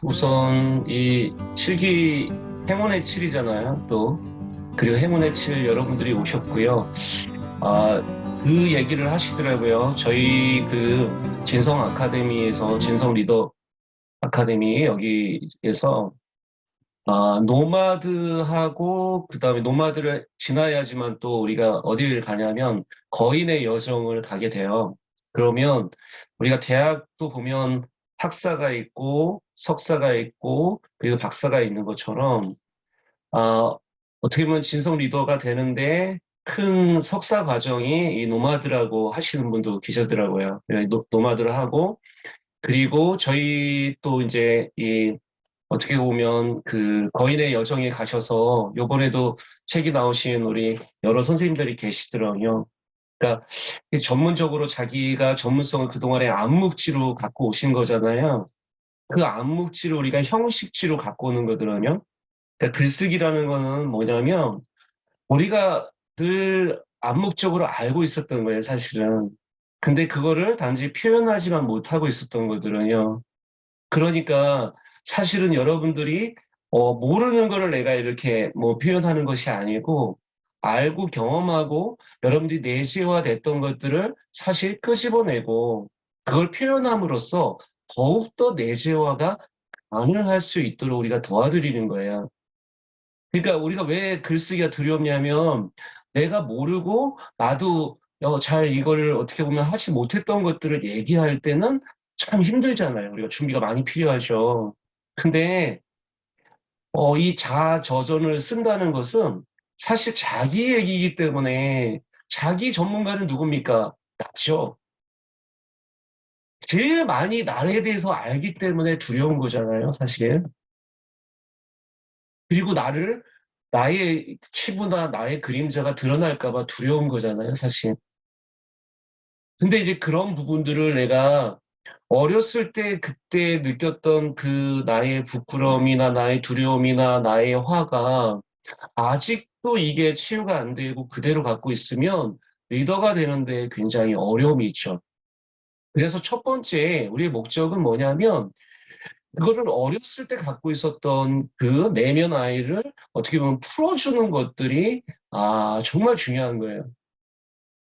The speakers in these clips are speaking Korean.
우선 이 7기 행운의 7이잖아요. 또 그리고 행운의 7 여러분들이 오셨고요. 그 얘기를 하시더라고요. 저희 그 진성 아카데미에서 진성 리더 아카데미 여기에서 노마드하고 그다음에 노마드를 지나야지만 또 우리가 어디를 가냐면 거인의 여정을 가게 돼요. 그러면 우리가 대학도 보면 학사가 있고 석사가 있고 그리고 박사가 있는 것처럼 아, 어떻게 보면 진성 리더가 되는데 큰 석사 과정이 이 노마드라고 하시는 분도 계시더라고요. 노마드를 하고 그리고 저희 또 이제 이 어떻게 보면 그 거인의 여정에 가셔서 요번에도 책이 나오신 우리 여러 선생님들이 계시더라고요. 그러니까 전문적으로 자기가 전문성을 그동안에 암묵지로 갖고 오신 거잖아요. 그 암묵지를 우리가 형식지로 갖고 오는 거거든요. 그러니까 글쓰기라는 거는 뭐냐면 우리가 늘 암묵적으로 알고 있었던 거예요, 사실은. 근데 그거를 단지 표현하지만 못하고 있었던 거거든요. 그러니까 사실은 여러분들이 모르는 거를 내가 이렇게 뭐 표현하는 것이 아니고 알고 경험하고 여러분들이 내재화됐던 것들을 사실 끄집어내고 그걸 표현함으로써 더욱더 내재화가 가능할 수 있도록 우리가 도와드리는 거예요. 그러니까 우리가 왜 글쓰기가 두렵냐면 내가 모르고 나도 잘 이거를 어떻게 보면 하지 못했던 것들을 얘기할 때는 참 힘들잖아요. 우리가 준비가 많이 필요하죠. 근데 이 자저전을 쓴다는 것은 사실 자기 얘기이기 때문에 자기 전문가는 누굽니까? 나죠. 제일 많이 나에 대해서 알기 때문에 두려운 거잖아요, 사실. 그리고 나의 치부나 나의 그림자가 드러날까 봐 두려운 거잖아요, 사실. 근데 이제 그런 부분들을 내가 어렸을 때 그때 느꼈던 그 나의 부끄러움이나 나의 두려움이나 나의 화가 아직도 이게 치유가 안 되고 그대로 갖고 있으면 리더가 되는데 굉장히 어려움이 있죠. 그래서 첫 번째 우리의 목적은 뭐냐면 그거를 어렸을 때 갖고 있었던 그 내면 아이를 어떻게 보면 풀어주는 것들이 정말 중요한 거예요.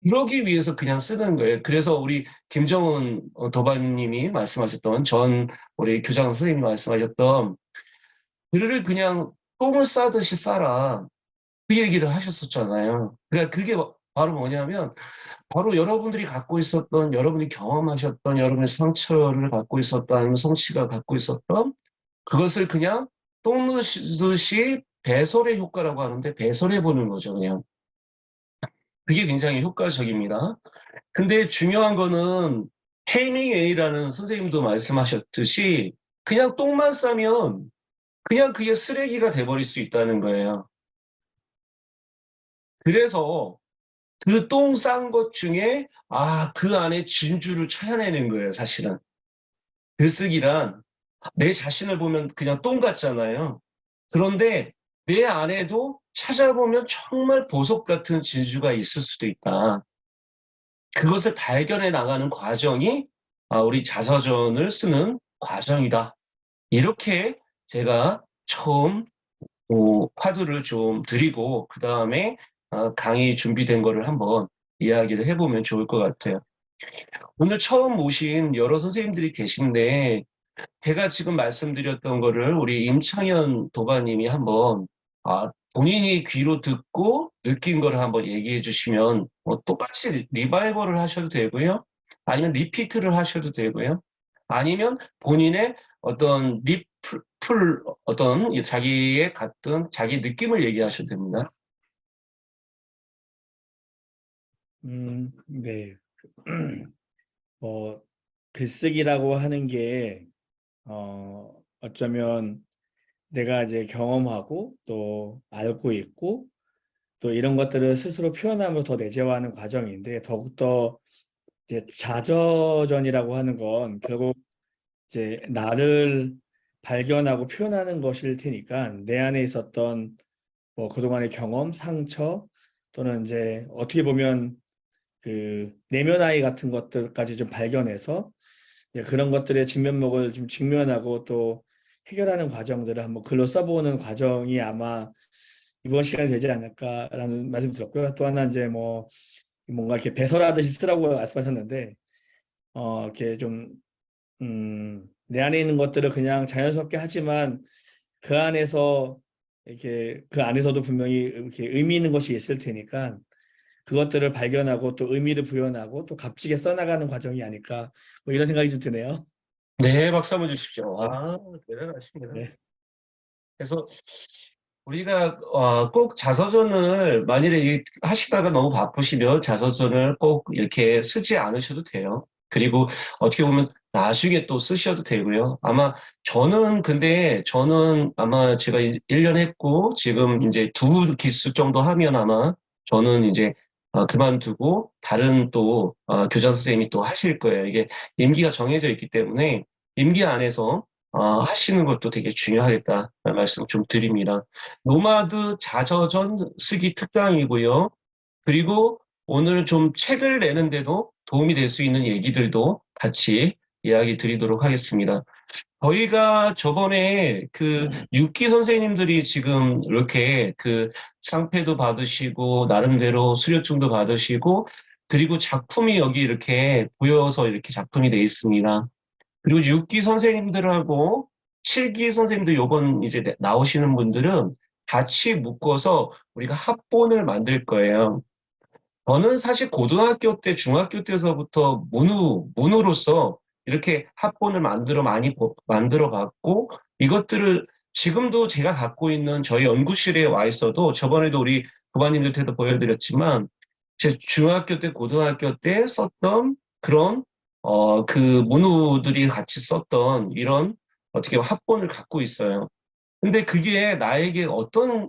그러기 위해서 그냥 쓰는 거예요. 그래서 우리 김정은 도반님이 말씀하셨던 우리 교장 선생님이 말씀하셨던 글을 그냥 똥을 싸듯이 싸라. 그 얘기를 하셨었잖아요. 그러니까 그게 바로 뭐냐면 바로 여러분들이 갖고 있었던 여러분이 경험하셨던 여러분의 상처를 갖고 있었던 아니면 성취가 갖고 있었던 그것을 그냥 똥 누듯이 배설의 효과라고 하는데 배설해 보는 거죠, 그냥. 그게 굉장히 효과적입니다. 근데 중요한 거는 헤밍웨이라는 선생님도 말씀하셨듯이 그냥 똥만 싸면 그냥 그게 쓰레기가 돼버릴 수 있다는 거예요. 그래서 그 똥 싼 것 중에 그 안에 진주를 찾아내는 거예요, 사실은. 글쓰기란 내 자신을 보면 그냥 똥 같잖아요. 그런데 내 안에도 찾아보면 정말 보석 같은 진주가 있을 수도 있다. 그것을 발견해 나가는 과정이 우리 자서전을 쓰는 과정이다. 이렇게 제가 처음 화두를 좀 드리고 그 다음에 강의 준비된 거를 한번 이야기를 해보면 좋을 것 같아요. 오늘 처음 오신 여러 선생님들이 계신데 제가 지금 말씀드렸던 거를 우리 임창현 도반님이 한번 본인이 귀로 듣고 느낀 거를 한번 얘기해 주시면 똑같이 리바이벌을 하셔도 되고요. 아니면 리피트를 하셔도 되고요. 아니면 본인의 어떤 어떤 자기의 같은 자기 느낌을 얘기하셔도 됩니다. 네. 글쓰기라고 하는 게, 어쩌면 내가 이제 경험하고 또 알고 있고 또 이런 것들을 스스로 표현하면서 더 내재화하는 과정인데, 더욱더 이제 자저전이라고 하는 건 결국 이제 나를 발견하고 표현하는 것일 테니까 내 안에 있었던 뭐 그동안의 경험, 상처 또는 이제 어떻게 보면 그 내면 아이 같은 것들까지 좀 발견해서 그런 것들의 진면목을 좀 직면하고 또 해결하는 과정들을 한번 글로 써보는 과정이 아마 이번 시간이 되지 않을까라는 말씀 들었고요. 또 하나 이제 뭐 뭔가 이렇게 배설하듯이 쓰라고 말씀하셨는데 이렇게 좀 내 안에 있는 것들을 그냥 자연스럽게 하지만 그 안에서 이렇게 그 안에서도 분명히 이렇게 의미 있는 것이 있을 테니까 그것들을 발견하고 또 의미를 부여하고 또 값지게 써나가는 과정이 아닐까 뭐 이런 생각이 좀 드네요. 네, 박수 한번 주십시오. 네, 와, 대단하십니다. 네, 그래서 우리가 꼭 자서전을 만일에 하시다가 너무 바쁘시면 자서전을 꼭 이렇게 쓰지 않으셔도 돼요. 그리고 어떻게 보면 나중에 또 쓰셔도 되고요. 아마 저는 아마 제가 1년 했고 지금 이제 두 기수 정도 하면 아마 저는 이제 그만두고 다른 또 교장 선생님이 또 하실 거예요. 이게 임기가 정해져 있기 때문에 임기 안에서 하시는 것도 되게 중요하겠다는 말씀 좀 드립니다. 노마드 자서전 쓰기 특강이고요. 그리고 오늘 좀 책을 내는데도 도움이 될 수 있는 얘기들도 같이 이야기 드리도록 하겠습니다. 저희가 저번에 그 육기 선생님들이 지금 이렇게 그 상패도 받으시고 나름대로 수료증도 받으시고 그리고 작품이 여기 이렇게 보여서 이렇게 작품이 돼 있습니다. 그리고 6기 선생님들하고 7기 선생님들 요번 이제 나오시는 분들은 같이 묶어서 우리가 합본을 만들 거예요. 저는 사실 고등학교 때, 중학교 때서부터 문으로서 이렇게 합본을 만들어 봤고, 이것들을 지금도 제가 갖고 있는 저희 연구실에 와 있어도 저번에도 우리 부관님들한테도 보여드렸지만, 제 중학교 때, 고등학교 때 썼던 그런, 그 문우들이 같이 썼던 이런 어떻게 보면 합본을 갖고 있어요. 근데 그게 나에게 어떤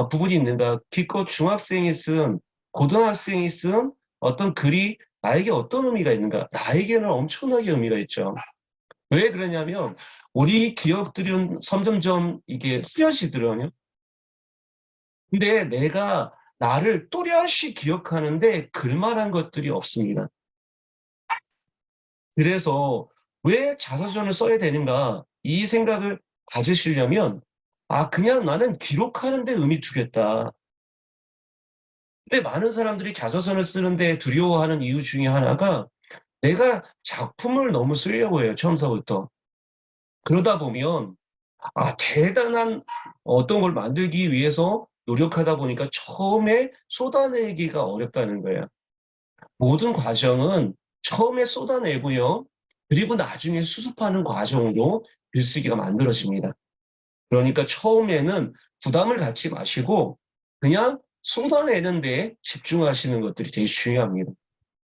부분이 있는가? 기껏 중학생이 쓴, 고등학생이 쓴 어떤 글이 나에게 어떤 의미가 있는가? 나에게는 엄청나게 의미가 있죠. 왜 그러냐면, 우리 기억들은 점점점 이게 후려지더라고요. 근데 내가 나를 또렷이 기억하는데 글만한 것들이 없습니다. 그래서 왜 자서전을 써야 되는가? 이 생각을 가지시려면, 그냥 나는 기록하는 데 의미 두겠다. 근데 많은 사람들이 자서전을 쓰는데 두려워하는 이유 중에 하나가 내가 작품을 너무 쓰려고 해요, 처음서부터. 그러다 보면, 대단한 어떤 걸 만들기 위해서 노력하다 보니까 처음에 쏟아내기가 어렵다는 거예요. 모든 과정은 처음에 쏟아내고요. 그리고 나중에 수습하는 과정으로 글쓰기가 만들어집니다. 그러니까 처음에는 부담을 갖지 마시고 그냥 쏟아내는 데 집중하시는 것들이 되게 중요합니다.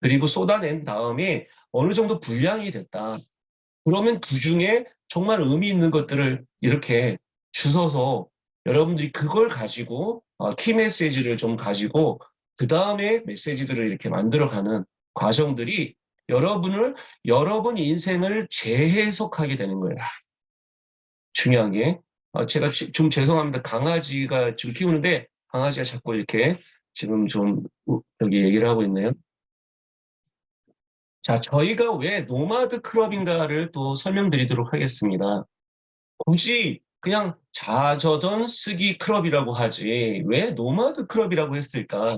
그리고 쏟아낸 다음에 어느 정도 분량이 됐다. 그러면 그중에 정말 의미 있는 것들을 이렇게 주워서 여러분들이 그걸 가지고 키 메시지를 좀 가지고 그 다음에 메시지들을 이렇게 만들어가는 과정들이 여러분 인생을 재해석하게 되는 거예요. 중요한 게. 제가 좀 죄송합니다. 강아지가 지금 키우는데 강아지가 자꾸 이렇게 지금 좀 여기 얘기를 하고 있네요. 자, 저희가 왜 노마드 클럽인가를 또 설명드리도록 하겠습니다. 굳이 그냥 자서전 쓰기 클럽이라고 하지 왜 노마드 클럽이라고 했을까?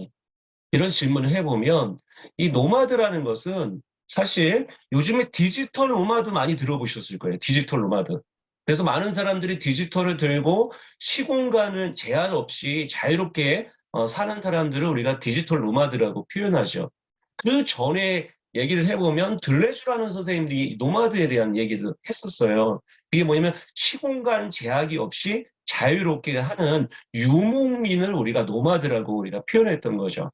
이런 질문을 해보면 이 노마드라는 것은 사실 요즘에 디지털 노마드 많이 들어보셨을 거예요. 디지털 노마드. 그래서 많은 사람들이 디지털을 들고 시공간을 제한 없이 자유롭게 사는 사람들을 우리가 디지털 노마드라고 표현하죠. 그 전에 얘기를 해보면 들레주라는 선생님들이 노마드에 대한 얘기를 했었어요. 그게 뭐냐면 시공간 제약이 없이 자유롭게 하는 유목민을 우리가 노마드라고 우리가 표현했던 거죠.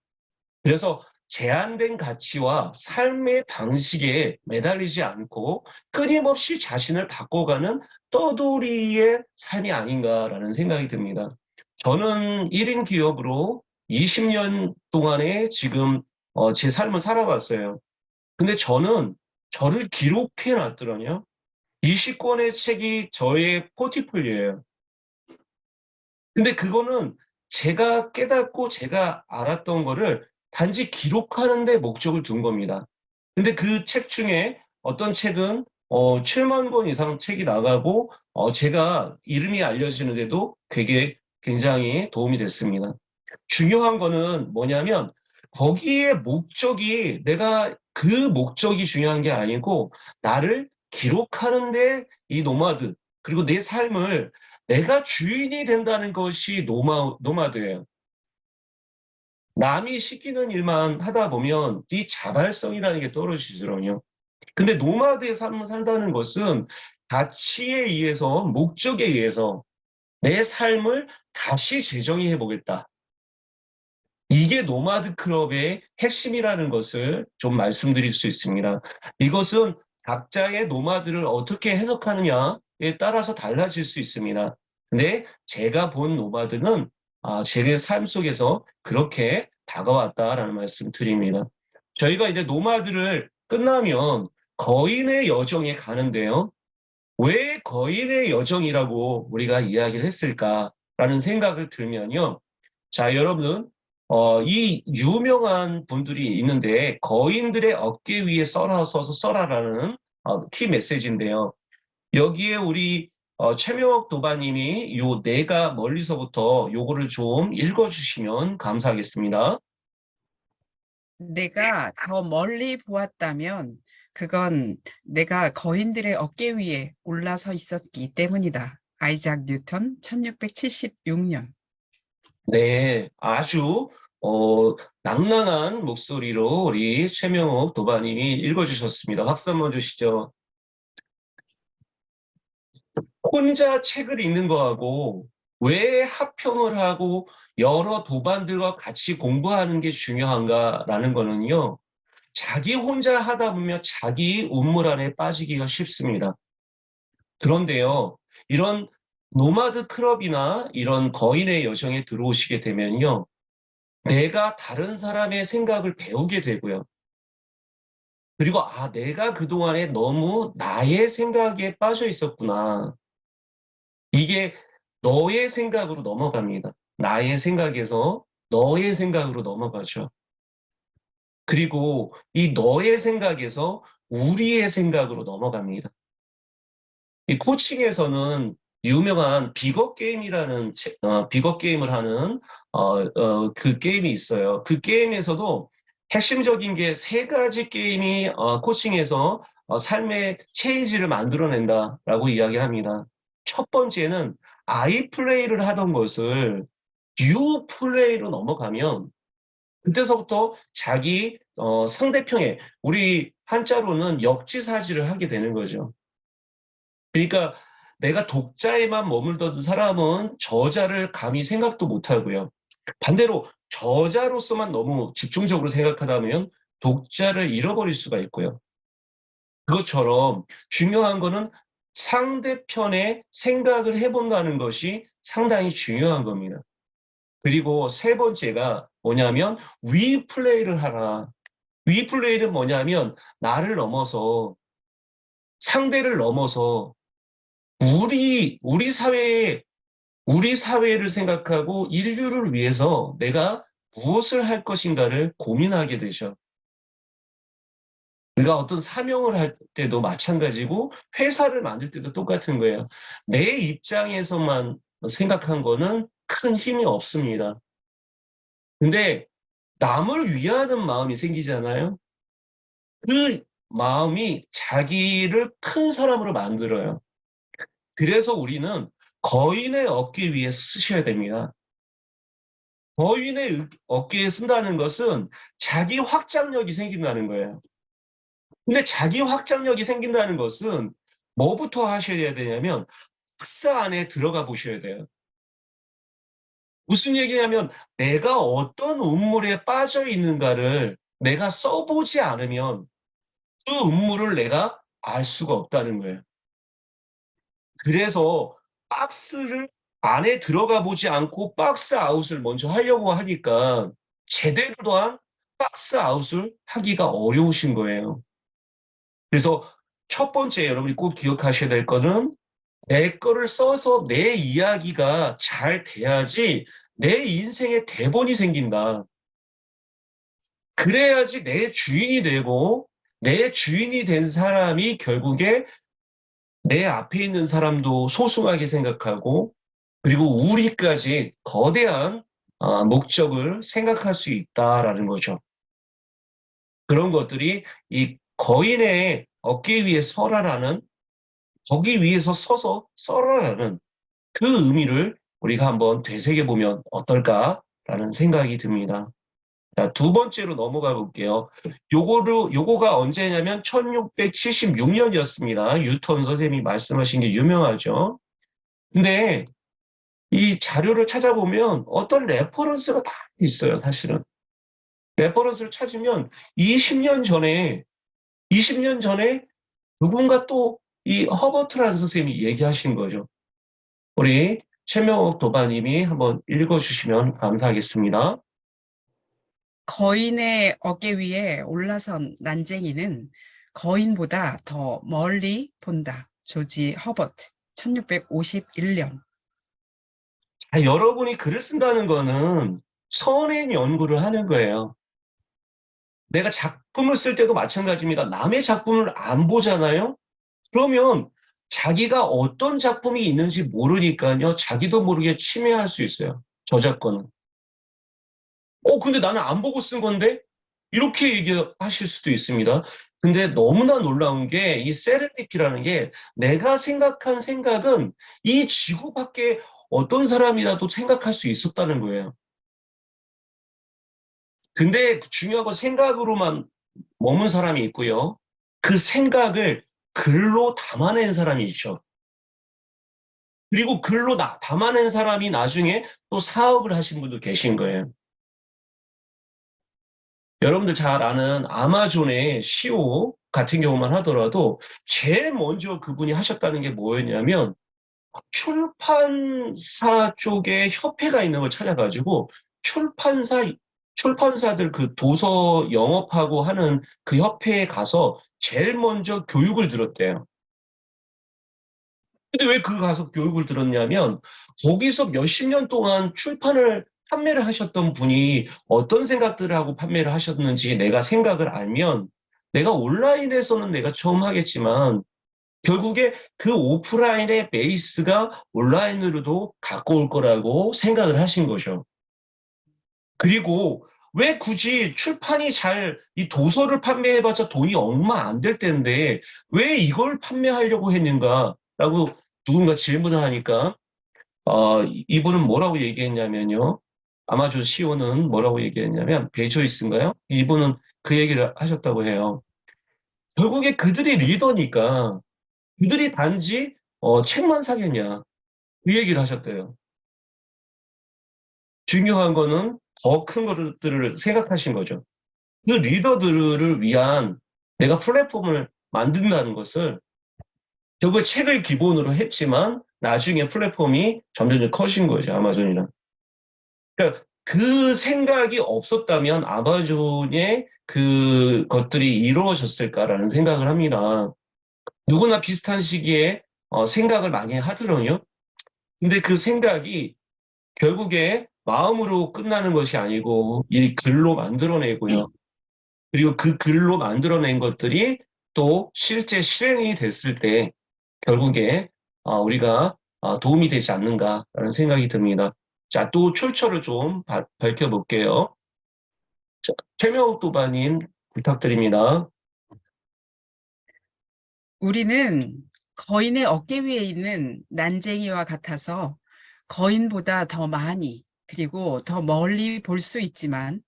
그래서 제한된 가치와 삶의 방식에 매달리지 않고 끊임없이 자신을 바꿔가는 떠돌이의 삶이 아닌가라는 생각이 듭니다. 저는 1인 기업으로 20년 동안에 지금 제 삶을 살아봤어요. 근데 저는 저를 기록해 놨더라고요. 20권의 책이 저의 포트폴리오예요. 근데 그거는 제가 깨닫고 제가 알았던 거를 단지 기록하는 데 목적을 둔 겁니다. 근데 그 책 중에 어떤 책은 7만 권 이상 책이 나가고, 제가 이름이 알려지는데도 되게 굉장히 도움이 됐습니다. 중요한 거는 뭐냐면, 거기에 목적이, 내가 그 목적이 중요한 게 아니고, 나를 기록하는데 이 노마드, 그리고 내 삶을 내가 주인이 된다는 것이 노마드예요. 남이 시키는 일만 하다 보면 이 자발성이라는 게 떨어지더라고요. 근데 노마드의 삶을 산다는 것은 가치에 의해서, 목적에 의해서 내 삶을 다시 재정의해 보겠다. 이게 노마드 클럽의 핵심이라는 것을 좀 말씀드릴 수 있습니다. 이것은 각자의 노마드를 어떻게 해석하느냐에 따라서 달라질 수 있습니다. 근데 제가 본 노마드는 제 삶 속에서 그렇게 다가왔다라는 말씀 드립니다. 저희가 이제 노마드를 끝나면 거인의 여정에 가는데요. 왜 거인의 여정이라고 우리가 이야기를 했을까라는 생각을 들면요. 자, 여러분, 이 유명한 분들이 있는데, 거인들의 어깨 위에 서서 써라라는 키 메시지인데요. 여기에 우리 최명옥 도바님이 요 내가 멀리서부터 요거를 좀 읽어주시면 감사하겠습니다. 내가 더 멀리 보았다면 그건 내가 거인들의 어깨 위에 올라서 있었기 때문이다. 아이작 뉴턴 1676년. 네, 아주 낭낭한 목소리로 우리 최명옥 도바님이 읽어주셨습니다. 박수 한번 주시죠. 혼자 책을 읽는 거하고 왜 합평을 하고 여러 도반들과 같이 공부하는 게 중요한가라는 거는요. 자기 혼자 하다 보면 자기 운물 안에 빠지기가 쉽습니다. 그런데요. 이런 노마드 클럽이나 이런 거인의 여정에 들어오시게 되면요. 내가 다른 사람의 생각을 배우게 되고요. 그리고 내가 그동안에 너무 나의 생각에 빠져 있었구나. 이게 너의 생각으로 넘어갑니다. 나의 생각에서 너의 생각으로 넘어가죠. 그리고 이 너의 생각에서 우리의 생각으로 넘어갑니다. 이 코칭에서는 유명한 비거 게임이라는 비거 게임을 하는 그 게임이 있어요. 그 게임에서도 핵심적인 게 세 가지 게임이 코칭에서 삶의 체인지를 만들어낸다라고 이야기합니다. 첫 번째는 I 플레이를 하던 것을 U 플레이로 넘어가면 그때서부터 자기 상대편에 우리 한자로는 역지사지를 하게 되는 거죠. 그러니까 내가 독자에만 머물던 사람은 저자를 감히 생각도 못하고요. 반대로 저자로서만 너무 집중적으로 생각하다 보면 독자를 잃어버릴 수가 있고요. 그것처럼 중요한 거는 상대편의 생각을 해본다는 것이 상당히 중요한 겁니다. 그리고 세 번째가 뭐냐면 위플레이를 하라. 위플레이는 뭐냐면 나를 넘어서 상대를 넘어서 우리 사회를 생각하고 인류를 위해서 내가 무엇을 할 것인가를 고민하게 되죠. 우리가 어떤 사명을 할 때도 마찬가지고 회사를 만들 때도 똑같은 거예요. 내 입장에서만 생각한 거는 큰 힘이 없습니다. 근데 남을 위하는 마음이 생기잖아요. 그 마음이 자기를 큰 사람으로 만들어요. 그래서 우리는 거인의 어깨 위에 쓰셔야 됩니다. 거인의 어깨에 쓴다는 것은 자기 확장력이 생긴다는 거예요. 근데 자기 확장력이 생긴다는 것은 뭐부터 하셔야 되냐면 박사 안에 들어가 보셔야 돼요. 무슨 얘기냐면 내가 어떤 음물에 빠져 있는가를 내가 써보지 않으면 그 음물을 내가 알 수가 없다는 거예요. 그래서 박스를 안에 들어가 보지 않고 박스 아웃을 먼저 하려고 하니까 제대로 한 박스 아웃을 하기가 어려우신 거예요. 그래서 첫 번째 여러분이 꼭 기억하셔야 될 거는 내 거를 써서 내 이야기가 잘 돼야지 내 인생에 대본이 생긴다. 그래야지 내 주인이 되고 내 주인이 된 사람이 결국에 내 앞에 있는 사람도 소중하게 생각하고 그리고 우리까지 거대한 목적을 생각할 수 있다라는 거죠. 그런 것들이 이 거인의 어깨 위에 서라라는 거기 위에서 서서 썰어라는 그 의미를 우리가 한번 되새겨보면 어떨까라는 생각이 듭니다. 자, 두 번째로 넘어가 볼게요. 요거가 언제냐면 1676년이었습니다. 뉴턴 선생님이 말씀하신 게 유명하죠. 근데 이 자료를 찾아보면 어떤 레퍼런스가 다 있어요, 사실은. 레퍼런스를 찾으면 20년 전에 누군가 또 이 허버트라는 선생님이 얘기하신 거죠. 우리 최명옥 도바님이 한번 읽어주시면 감사하겠습니다. 거인의 어깨 위에 올라선 난쟁이는 거인보다 더 멀리 본다. 조지 허버트, 1651년. 여러분이 글을 쓴다는 거는 선행 연구를 하는 거예요. 내가 작품을 쓸 때도 마찬가지입니다. 남의 작품을 안 보잖아요? 그러면 자기가 어떤 작품이 있는지 모르니까요. 자기도 모르게 침해할 수 있어요. 저작권은. 근데 나는 안 보고 쓴 건데? 이렇게 얘기하실 수도 있습니다. 근데 너무나 놀라운 게 이 세렌디피라는 게 내가 생각한 생각은 이 지구 밖에 어떤 사람이라도 생각할 수 있었다는 거예요. 근데 중요한 건 생각으로만 머문 사람이 있고요. 그 생각을 글로 담아낸 사람이 있죠. 그리고 글로 담아낸 사람이 나중에 또 사업을 하신 분도 계신 거예요. 여러분들 잘 아는 아마존의 CEO 같은 경우만 하더라도 제일 먼저 그분이 하셨다는 게 뭐였냐면 출판사 쪽에 협회가 있는 걸 찾아가지고 출판사들 그 도서 영업하고 하는 그 협회에 가서 제일 먼저 교육을 들었대요. 근데 왜 그 가서 교육을 들었냐면 거기서 몇십 년 동안 판매를 하셨던 분이 어떤 생각들을 하고 판매를 하셨는지 내가 생각을 알면 내가 온라인에서는 내가 처음 하겠지만 결국에 그 오프라인의 베이스가 온라인으로도 갖고 올 거라고 생각을 하신 거죠. 그리고 왜 굳이 이 도서를 판매해봤자 돈이 얼마 안 될 텐데 왜 이걸 판매하려고 했는가라고 누군가 질문을 하니까 이분은 뭐라고 얘기했냐면요. 아마존 CEO는 뭐라고 얘기했냐면 베조이스인가요? 이분은 그 얘기를 하셨다고 해요. 결국에 그들이 리더니까 그들이 단지 책만 사겠냐 그 얘기를 하셨대요. 중요한 거는 더 큰 것들을 생각하신 거죠. 그 리더들을 위한 내가 플랫폼을 만든다는 것을 결국에 책을 기본으로 했지만 나중에 플랫폼이 점점 커진 거죠. 아마존이랑. 그러니까 그 생각이 없었다면 아마존의 그 것들이 이루어졌을까라는 생각을 합니다. 누구나 비슷한 시기에 생각을 많이 하더군요. 근데 그 생각이 결국에 마음으로 끝나는 것이 아니고 이 글로 만들어내고요. 그리고 그 글로 만들어낸 것들이 또 실제 실행이 됐을 때 결국에 우리가 도움이 되지 않는가라는 생각이 듭니다. 자, 또 출처를 좀 밝혀볼게요. 자, 최명욱 도바님 부탁드립니다. 우리는 거인의 어깨 위에 있는 난쟁이와 같아서 거인보다 더 많이 그리고 더 멀리 볼 수 있지만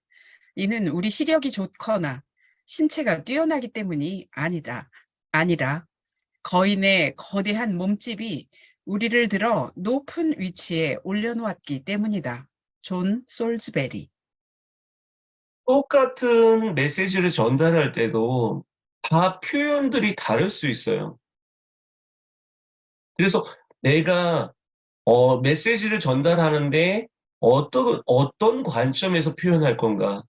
이는 우리 시력이 좋거나 신체가 뛰어나기 때문이 아니라 거인의 거대한 몸집이 우리를 들어 높은 위치에 올려놓았기 때문이다. 존 솔즈베리. 똑같은 메시지를 전달할 때도 다 표현들이 다를 수 있어요. 그래서 내가 메시지를 전달하는데 어떤 관점에서 표현할 건가?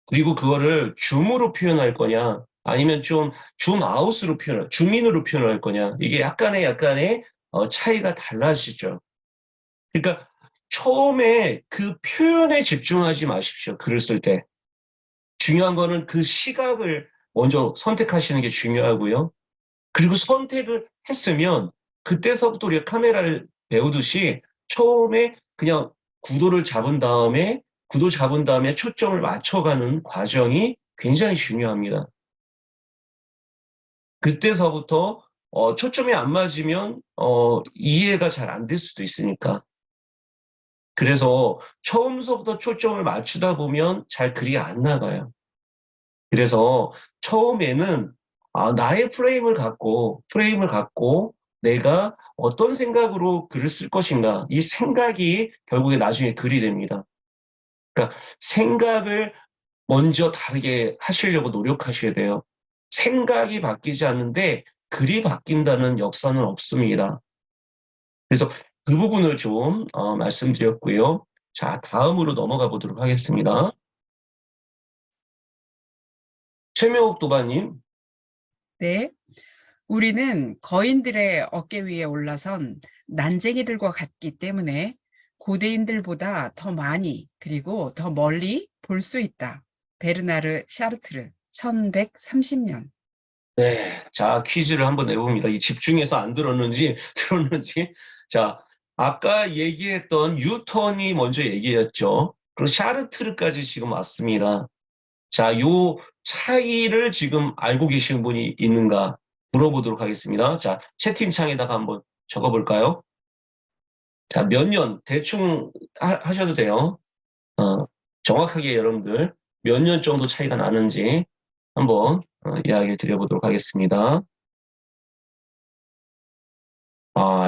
그리고 그거를 줌으로 표현할 거냐? 아니면 좀 줌인으로 표현할 거냐? 이게 약간의 차이가 달라지죠. 그러니까 처음에 그 표현에 집중하지 마십시오. 글을 쓸 때. 중요한 거는 그 시각을 먼저 선택하시는 게 중요하고요. 그리고 선택을 했으면 그때서부터 우리가 카메라를 배우듯이 처음에 그냥 구도 잡은 다음에 초점을 맞춰가는 과정이 굉장히 중요합니다. 그때서부터 초점이 안 맞으면 이해가 잘 안 될 수도 있으니까. 그래서 처음서부터 초점을 맞추다 보면 잘 글이 안 나가요. 그래서 처음에는 나의 프레임을 갖고 내가 어떤 생각으로 글을 쓸 것인가. 이 생각이 결국에 나중에 글이 됩니다. 그러니까 생각을 먼저 다르게 하시려고 노력하셔야 돼요. 생각이 바뀌지 않는데 글이 바뀐다는 역사는 없습니다. 그래서 그 부분을 좀 말씀드렸고요. 자, 다음으로 넘어가 보도록 하겠습니다. 최명옥 도반님. 네. 우리는 거인들의 어깨 위에 올라선 난쟁이들과 같기 때문에 고대인들보다 더 많이 그리고 더 멀리 볼 수 있다. 베르나르 샤르트르 1130년. 네, 자, 퀴즈를 한번 내봅니다. 이 집중해서 안 들었는지, 들었는지. 자, 아까 얘기했던 뉴턴이 먼저 얘기했죠. 그리고 샤르트르까지 지금 왔습니다. 자, 요 차이를 지금 알고 계시는 분이 있는가 물어보도록 하겠습니다. 자, 채팅창에다가 한번 적어볼까요? 자, 몇 년, 대충 하셔도 돼요. 정확하게 여러분들 몇 년 정도 차이가 나는지 한번 이야기를 드려보도록 하겠습니다.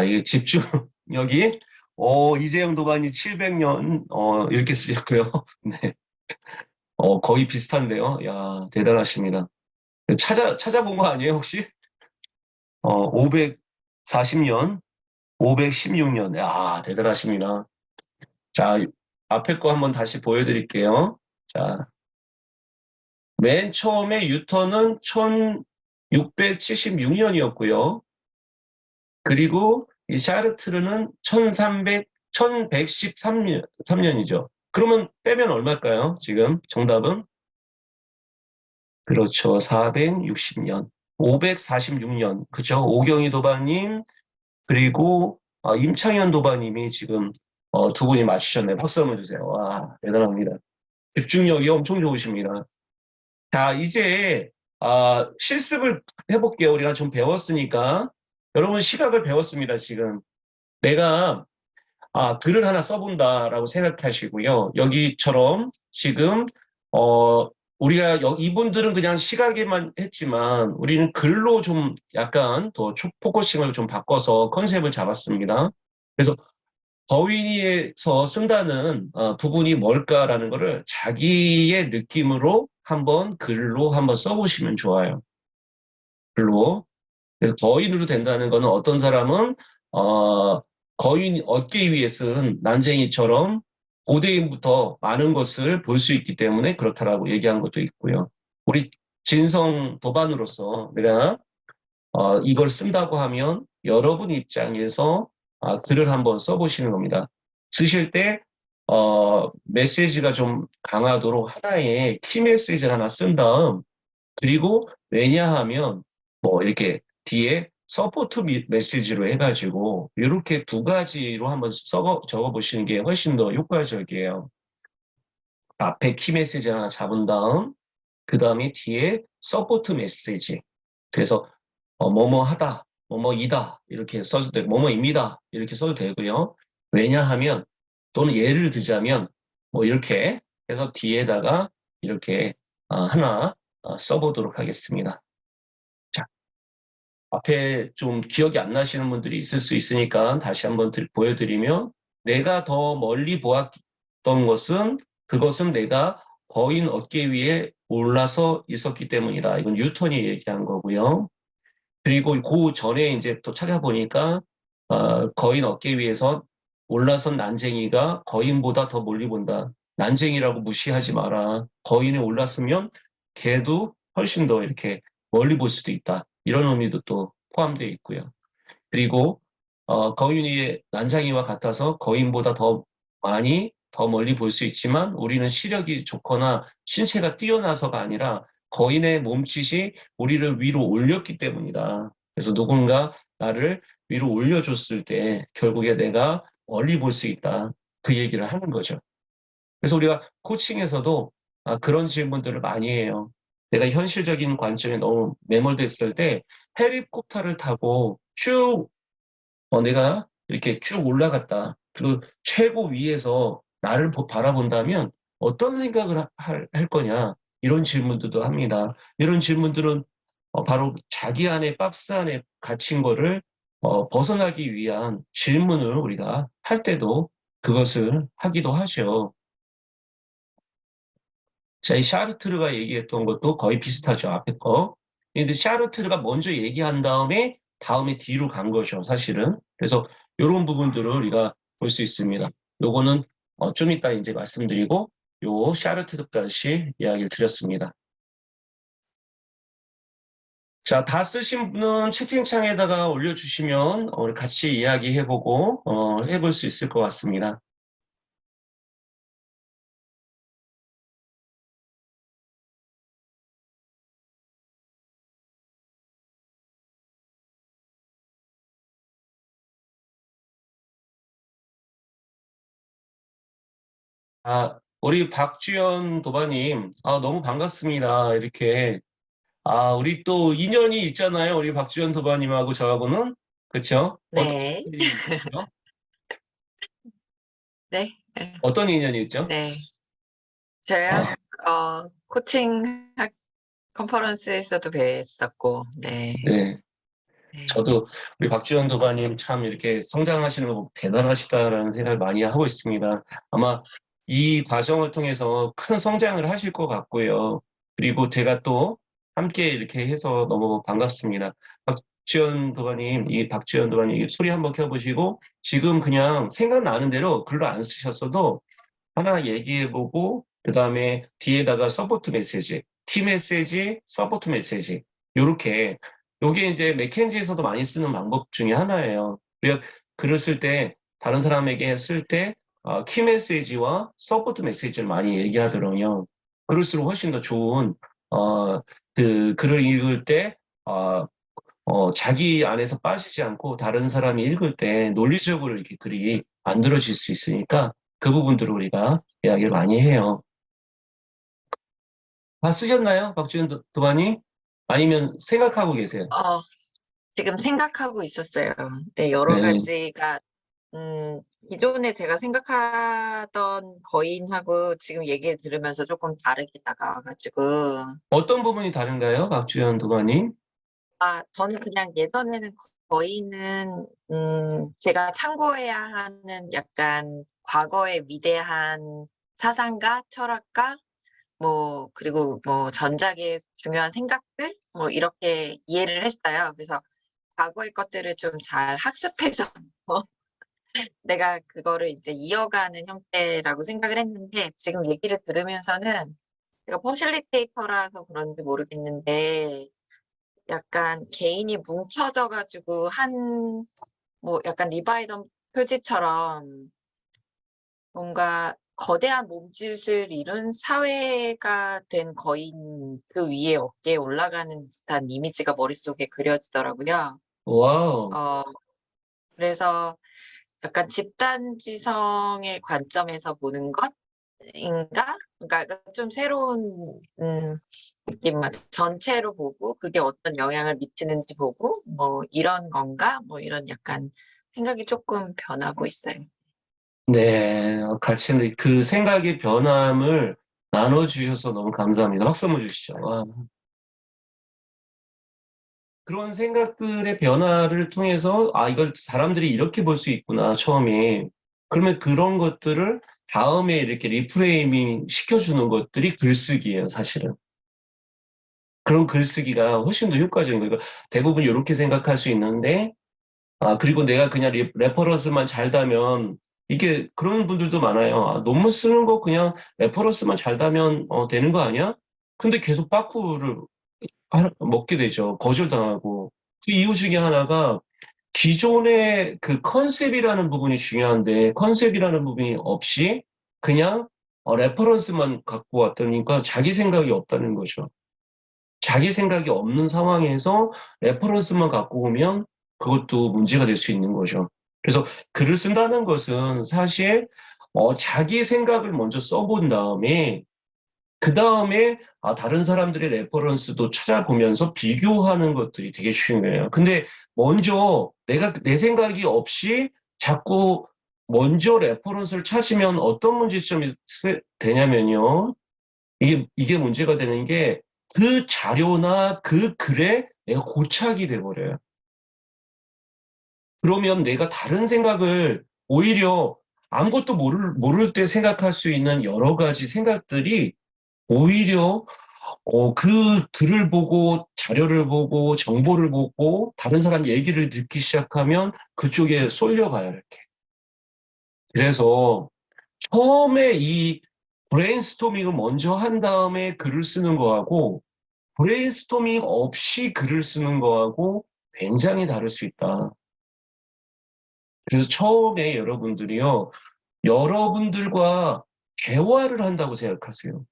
이게 집중력이, 이재영 도반이 700년, 이렇게 쓰셨고요. 네. 거의 비슷한데요. 야, 대단하십니다. 찾아본 거 아니에요, 혹시? 540년, 516년. 야, 대단하십니다. 자, 앞에 거 한번 다시 보여드릴게요. 자, 맨 처음에 뉴턴은 1676년이었고요. 그리고 이 샤르트르는 1113년이죠. 그러면 빼면 얼마일까요? 지금 정답은? 그렇죠. 460년. 546년. 그죠? 오경희 도반님, 그리고 임창현 도반님이 지금 두 분이 맞추셨네요. 박수 한번 주세요. 와, 대단합니다. 집중력이 엄청 좋으십니다. 자, 이제 실습을 해볼게요. 우리가 좀 배웠으니까. 여러분 시각을 배웠습니다, 지금. 내가 글을 하나 써본다라고 생각하시고요. 여기처럼 지금 우리가 이분들은 그냥 시각에만 했지만 우리는 글로 좀 약간 더 포커싱을 좀 바꿔서 컨셉을 잡았습니다. 그래서 더위니에서 쓴다는 부분이 뭘까라는 거를 자기의 느낌으로 한번 글로 한번 써보시면 좋아요. 글로. 그래서 거인으로 된다는 거는 어떤 사람은 거인 어깨 위에 쓴 난쟁이처럼 고대인부터 많은 것을 볼 수 있기 때문에 그렇다라고 얘기한 것도 있고요. 우리 진성 도반으로서 내가 이걸 쓴다고 하면 여러분 입장에서 글을 한번 써보시는 겁니다. 쓰실 때 메시지가 좀 강하도록 하나의 키 메시지를 하나 쓴 다음, 그리고 왜냐하면 뭐 이렇게 뒤에 서포트 메시지로 해가지고 이렇게 두 가지로 한번 적어보시는 게 훨씬 더 효과적이에요. 앞에 키 메시지 하나 잡은 다음, 그 다음에 뒤에 서포트 메시지. 그래서 뭐뭐 하다, 뭐뭐이다 이렇게 써도 되고, 뭐뭐입니다 이렇게 써도 되고요. 왜냐하면 또는 예를 들자면 뭐 이렇게 해서 뒤에다가 이렇게 하나 써보도록 하겠습니다. 자, 앞에 좀 기억이 안 나시는 분들이 있을 수 있으니까 다시 한번 보여드리면, 내가 더 멀리 보았던 것은 그것은 내가 거인 어깨 위에 올라서 있었기 때문이다. 이건 뉴턴이 얘기한 거고요. 그리고 그 전에 이제 또 찾아보니까 거인 어깨 위에서 올라선 난쟁이가 거인보다 더 멀리 본다. 난쟁이라고 무시하지 마라. 거인에 올랐으면 걔도 훨씬 더 이렇게 멀리 볼 수도 있다. 이런 의미도 또 포함되어 있고요. 그리고 거인이 난쟁이와 같아서 거인보다 더 많이 더 멀리 볼 수 있지만 우리는 시력이 좋거나 신체가 뛰어나서가 아니라 거인의 몸짓이 우리를 위로 올렸기 때문이다. 그래서 누군가 나를 위로 올려줬을 때 결국에 내가 멀리 볼 수 있다. 그 얘기를 하는 거죠. 그래서 우리가 코칭에서도 그런 질문들을 많이 해요. 내가 현실적인 관점에 너무 매몰됐을 때 헬리콥터를 타고 쭉 내가 이렇게 쭉 올라갔다. 그리고 최고 위에서 나를 바라본다면 어떤 생각을 할 거냐? 이런 질문들도 합니다. 이런 질문들은 바로 자기 안에 박스 안에 갇힌 거를 벗어나기 위한 질문을 우리가 할 때도 그것을 하기도 하죠. 자, 이 샤르트르가 얘기했던 것도 거의 비슷하죠. 앞에 거. 근데 샤르트르가 먼저 얘기한 다음에 뒤로 간 거죠. 사실은. 그래서 이런 부분들을 우리가 볼 수 있습니다. 요거는 좀 이따 이제 말씀드리고 요 샤르트르까지 이야기를 드렸습니다. 자, 다 쓰신 분은 채팅창에다가 올려주시면 우리 같이 이야기해보고 해볼 수 있을 것 같습니다. 우리 박주연 도바님, 너무 반갑습니다. 이렇게. 우리 또 인연이 있잖아요. 우리 박주연 도바님하고 저하고는. 그쵸? 어떤 네, 인연이 있죠? 네, 어떤 인연이 있죠? 네. 저요? 아, 코칭 컨퍼런스에서도 뵀었고, 네, 네. 네. 저도 우리 박주연 도바님 참 이렇게 성장하시는 거 보고 대단하시다라는 생각을 많이 하고 있습니다. 아마 이 과정을 통해서 큰 성장을 하실 것 같고요. 그리고 제가 또 함께 이렇게 해서 너무 반갑습니다. 이 박주연 도바님 소리 한번 켜보시고 지금 그냥 생각나는 대로 글로 안 쓰셨어도 하나 얘기해보고 그 다음에 뒤에다가 서포트 메시지, 티 메시지, 서포트 메시지 요렇게 요게 이제 맥켄지에서도 많이 쓰는 방법 중에 하나예요. 우리가 글을 쓸 때 다른 사람에게 쓸 때 키 메시지와 서포트 메시지를 많이 얘기하더라고요. 그럴수록 훨씬 더 좋은 그 글을 읽을 때 자기 안에서 빠지지 않고 다른 사람이 읽을 때 논리적으로 이렇게 글이 만들어질 수 있으니까 그 부분들을 우리가 이야기를 많이 해요. 다 쓰셨나요? 박지훈 도반이? 아니면 생각하고 계세요? 어, 지금 생각하고 있었어요. 네, 여러 네. 가지가, 기존에 제가 생각하던 거인하고 지금 얘기 들으면서 조금 다르게 다가와가지고, 어떤 부분이 다른가요? 박지훈 도반이? 저는 그냥 예전에는 거인은, 제가 참고해야 하는 약간 과거의 위대한 사상가, 철학가, 그리고 전작의 중요한 생각들, 이렇게 이해를 했어요. 그래서 과거의 것들을 좀 잘 학습해서 내가 그거를 이제 이어가는 형태라고 생각을 했는데, 지금 얘기를 들으면서는 제가 퍼실리테이터라서 그런지 모르겠는데, 약간 개인이 뭉쳐져가지고 약간 리바이던 표지처럼 뭔가 거대한 몸짓을 이룬 사회가 된 거인 그 위에 어깨에 올라가는 듯한 이미지가 머릿속에 그려지더라고요. 와우. 어, 그래서 약간 집단지성의 관점에서 보는 것인가? 그러니까 좀 새로운 느낌, 전체로 보고 그게 어떤 영향을 미치는지 보고 이런 건가? 이런 약간 생각이 조금 변하고 있어요. 네, 같이 그 생각의 변함을 나눠주셔서 너무 감사합니다. 박수 한번 주시죠. 와. 그런 생각들의 변화를 통해서, 이걸 사람들이 이렇게 볼 수 있구나, 처음에. 그러면 그런 것들을 다음에 이렇게 리프레이밍 시켜주는 것들이 글쓰기예요, 사실은. 그런 글쓰기가 훨씬 더 효과적인 거예요. 그러니까 대부분 이렇게 생각할 수 있는데, 그리고 내가 그냥 레퍼런스만 잘 다면, 이게 그런 분들도 많아요. 논문 쓰는 거 그냥 레퍼런스만 잘 다면 되는 거 아니야? 근데 계속 빠꾸를 먹게 되죠. 거절당하고. 그 이유 중에 하나가 기존의 그 컨셉이라는 부분이 중요한데 컨셉이라는 부분이 없이 그냥 레퍼런스만 갖고 왔다니까 자기 생각이 없다는 거죠. 자기 생각이 없는 상황에서 레퍼런스만 갖고 오면 그것도 문제가 될 수 있는 거죠. 그래서 글을 쓴다는 것은 사실 자기 생각을 먼저 써본 다음에 그 다음에 다른 사람들의 레퍼런스도 찾아보면서 비교하는 것들이 되게 중요해요. 근데 먼저 내가 내 생각이 없이 자꾸 먼저 레퍼런스를 찾으면 어떤 문제점이 되냐면요. 이게 문제가 되는 게 그 자료나 그 글에 내가 고착이 돼버려요. 그러면 내가 다른 생각을 오히려 아무것도 모를 때 생각할 수 있는 여러 가지 생각들이 오히려 그 글을 보고 자료를 보고 정보를 보고 다른 사람 얘기를 듣기 시작하면 그쪽에 쏠려가요, 이렇게. 그래서 처음에 이 브레인스토밍을 먼저 한 다음에 글을 쓰는 거하고 브레인스토밍 없이 글을 쓰는 거하고 굉장히 다를 수 있다. 그래서 처음에 여러분들이요, 여러분들과 대화를 한다고 생각하세요.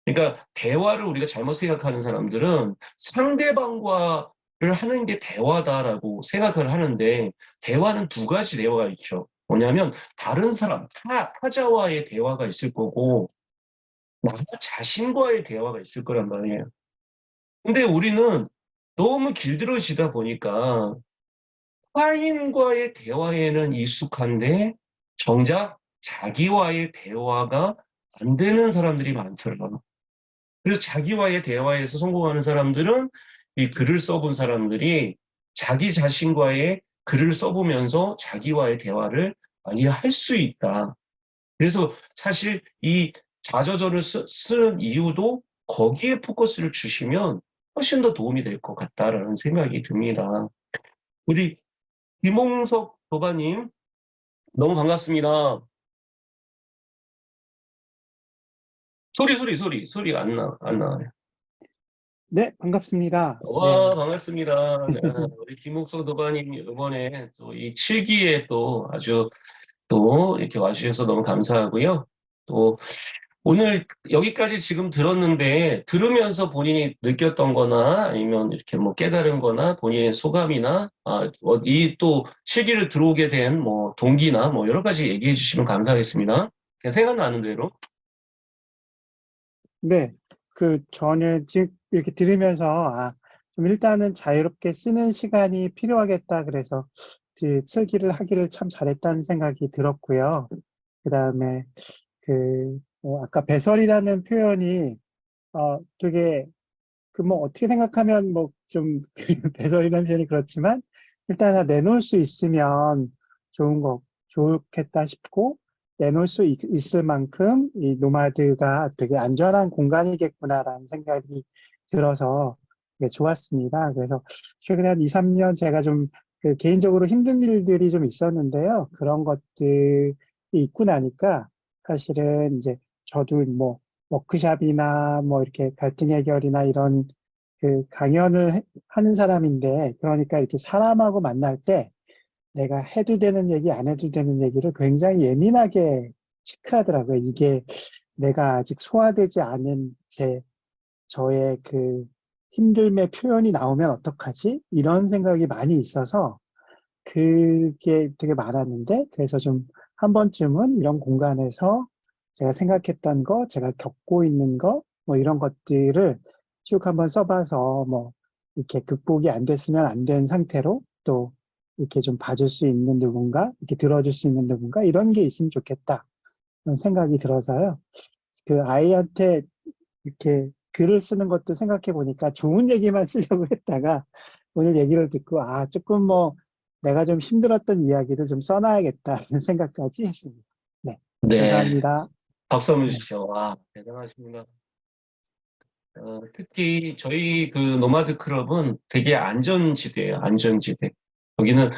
그러니까 대화를 우리가 잘못 생각하는 사람들은 상대방과를 하는 게 대화다라고 생각을 하는데 대화는 두 가지 대화가 있죠. 뭐냐면 다른 사람, 타자와의 대화가 있을 거고 나 자신과의 대화가 있을 거란 말이에요. 근데 우리는 너무 길들여지다 보니까 타인과의 대화에는 익숙한데 정작 자기와의 대화가 안 되는 사람들이 많더라고요. 그래서 자기와의 대화에서 성공하는 사람들은 이 글을 써본 사람들이 자기 자신과의 글을 써보면서 자기와의 대화를 많이 할 수 있다. 그래서 사실 이 자저전을 쓰는 이유도 거기에 포커스를 주시면 훨씬 더 도움이 될 것 같다라는 생각이 듭니다. 우리 김홍석 도가님, 너무 반갑습니다. 소리 안 나와요. 네, 반갑습니다. 와, 네, 반갑습니다. 네, 우리 김옥석 도가님 이번에 또 이 7기에 또 아주 또 이렇게 와주셔서 너무 감사하고요. 또 오늘 여기까지 지금 들었는데 들으면서 본인이 느꼈던 거나 아니면 이렇게 뭐 깨달은 거나 본인의 소감이나 이 또 7기를 들어오게 된 뭐 동기나 뭐 여러 가지 얘기해 주시면 감사하겠습니다. 그냥 생각나는 대로. 네, 저는 지금 이렇게 들으면서, 좀 일단은 자유롭게 쓰는 시간이 필요하겠다. 그래서 쓰기를 하기를 참 잘했다는 생각이 들었고요. 그 다음에, 아까 배설이라는 표현이, 되게, 어떻게 생각하면 좀, 배설이라는 표현이 그렇지만, 일단 다 내놓을 수 있으면 좋겠다 싶고, 내놓을 수 있을 만큼 이 노마드가 되게 안전한 공간이겠구나라는 생각이 들어서 되게 좋았습니다. 그래서 최근에 한 2, 3년 제가 좀 개인적으로 힘든 일들이 좀 있었는데요. 그런 것들이 있고 나니까 사실은 이제 저도 뭐 워크샵이나 뭐 이렇게 갈등 해결이나 이런 강연을 하는 사람인데, 그러니까 이렇게 사람하고 만날 때 내가 해도 되는 얘기, 안 해도 되는 얘기를 굉장히 예민하게 체크하더라고요. 이게 내가 아직 소화되지 않은 저의 힘듦의 표현이 나오면 어떡하지? 이런 생각이 많이 있어서 그게 되게 많았는데, 그래서 좀 한 번쯤은 이런 공간에서 제가 생각했던 거, 제가 겪고 있는 거, 뭐 이런 것들을 쭉 한번 써봐서 뭐 이렇게 극복이 안 됐으면 안 된 상태로 또 이렇게 좀 봐줄 수 있는 누군가, 이렇게 들어줄 수 있는 누군가, 이런 게 있으면 좋겠다. 그런 생각이 들어서요. 아이한테 이렇게 글을 쓰는 것도 생각해 보니까 좋은 얘기만 쓰려고 했다가 오늘 얘기를 듣고, 조금 내가 좀 힘들었던 이야기도 좀 써놔야겠다는 생각까지 했습니다. 네. 네, 감사합니다. 박수 한번 네. 주시죠. 와, 대단하십니다. 특히 저희 그 노마드 클럽은 되게 안전지대예요. 안전지대. 여기는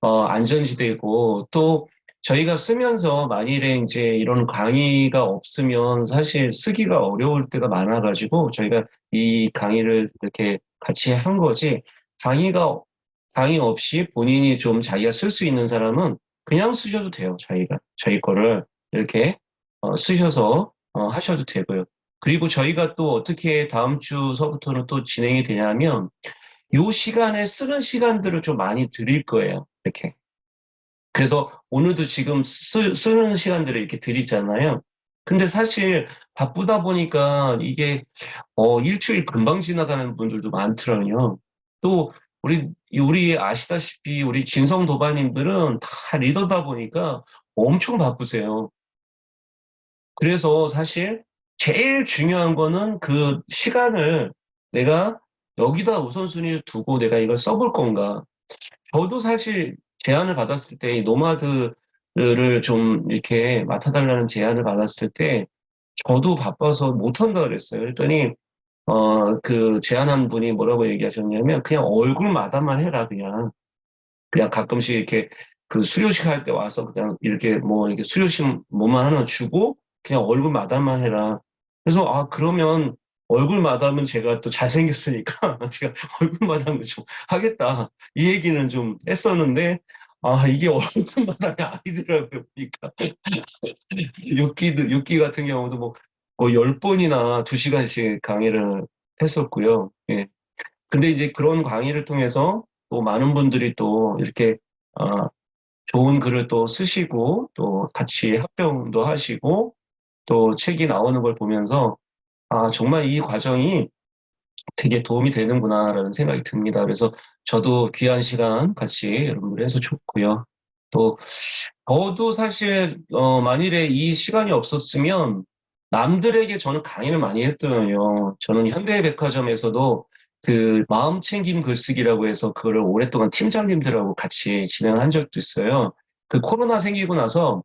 안전지대이고 또 저희가 쓰면서 만일에 이제 이런 강의가 없으면 사실 쓰기가 어려울 때가 많아가지고 저희가 이 강의를 이렇게 같이 한 거지. 강의 없이 본인이 좀 자기가 쓸 수 있는 사람은 그냥 쓰셔도 돼요. 저희 거를 이렇게 쓰셔서 하셔도 되고요. 그리고 저희가 또 어떻게 다음 주서부터는 또 진행이 되냐면 요 시간에 쓰는 시간들을 좀 많이 드릴 거예요. 이렇게. 그래서 오늘도 지금 쓰는 시간들을 이렇게 드리잖아요. 근데 사실 바쁘다 보니까 이게 일주일 금방 지나가는 분들도 많더라고요. 또 우리 아시다시피 우리 진성 도반님들은 다 리더다 보니까 엄청 바쁘세요. 그래서 사실 제일 중요한 거는 그 시간을 내가 여기다 우선순위를 두고 내가 이걸 써볼 건가. 저도 사실 제안을 받았을 때 이 노마드를 좀 이렇게 맡아달라는 제안을 받았을 때 저도 바빠서 못한다 그랬어요. 그랬더니 그 제안한 분이 뭐라고 얘기하셨냐면 그냥 얼굴마다만 해라 그냥 가끔씩 이렇게 그 수료식 할 때 와서 그냥 이렇게 뭐 이렇게 수료식 뭐만 하나 주고 그냥 얼굴 마담만 해라. 그래서 그러면 얼굴 마담은 제가 또 잘생겼으니까 제가 얼굴 마담을 좀 하겠다. 이 얘기는 좀 했었는데 이게 얼굴 마담이 아니더라고요. 보니까 육기 같은 경우도 뭐 10번이나 2시간씩 강의를 했었고요. 예. 근데 이제 그런 강의를 통해서 또 많은 분들이 또 이렇게 어, 좋은 글을 또 쓰시고 또 같이 합병도 하시고 또 책이 나오는 걸 보면서 정말 이 과정이 되게 도움이 되는구나라는 생각이 듭니다. 그래서 저도 귀한 시간 같이 여러분들 해서 좋고요. 또 저도 사실 만일에 이 시간이 없었으면 남들에게 저는 강의를 많이 했더라고요. 저는 현대백화점에서도 그 마음 챙김 글쓰기라고 해서 그거를 오랫동안 팀장님들하고 같이 진행한 적도 있어요. 그 코로나 생기고 나서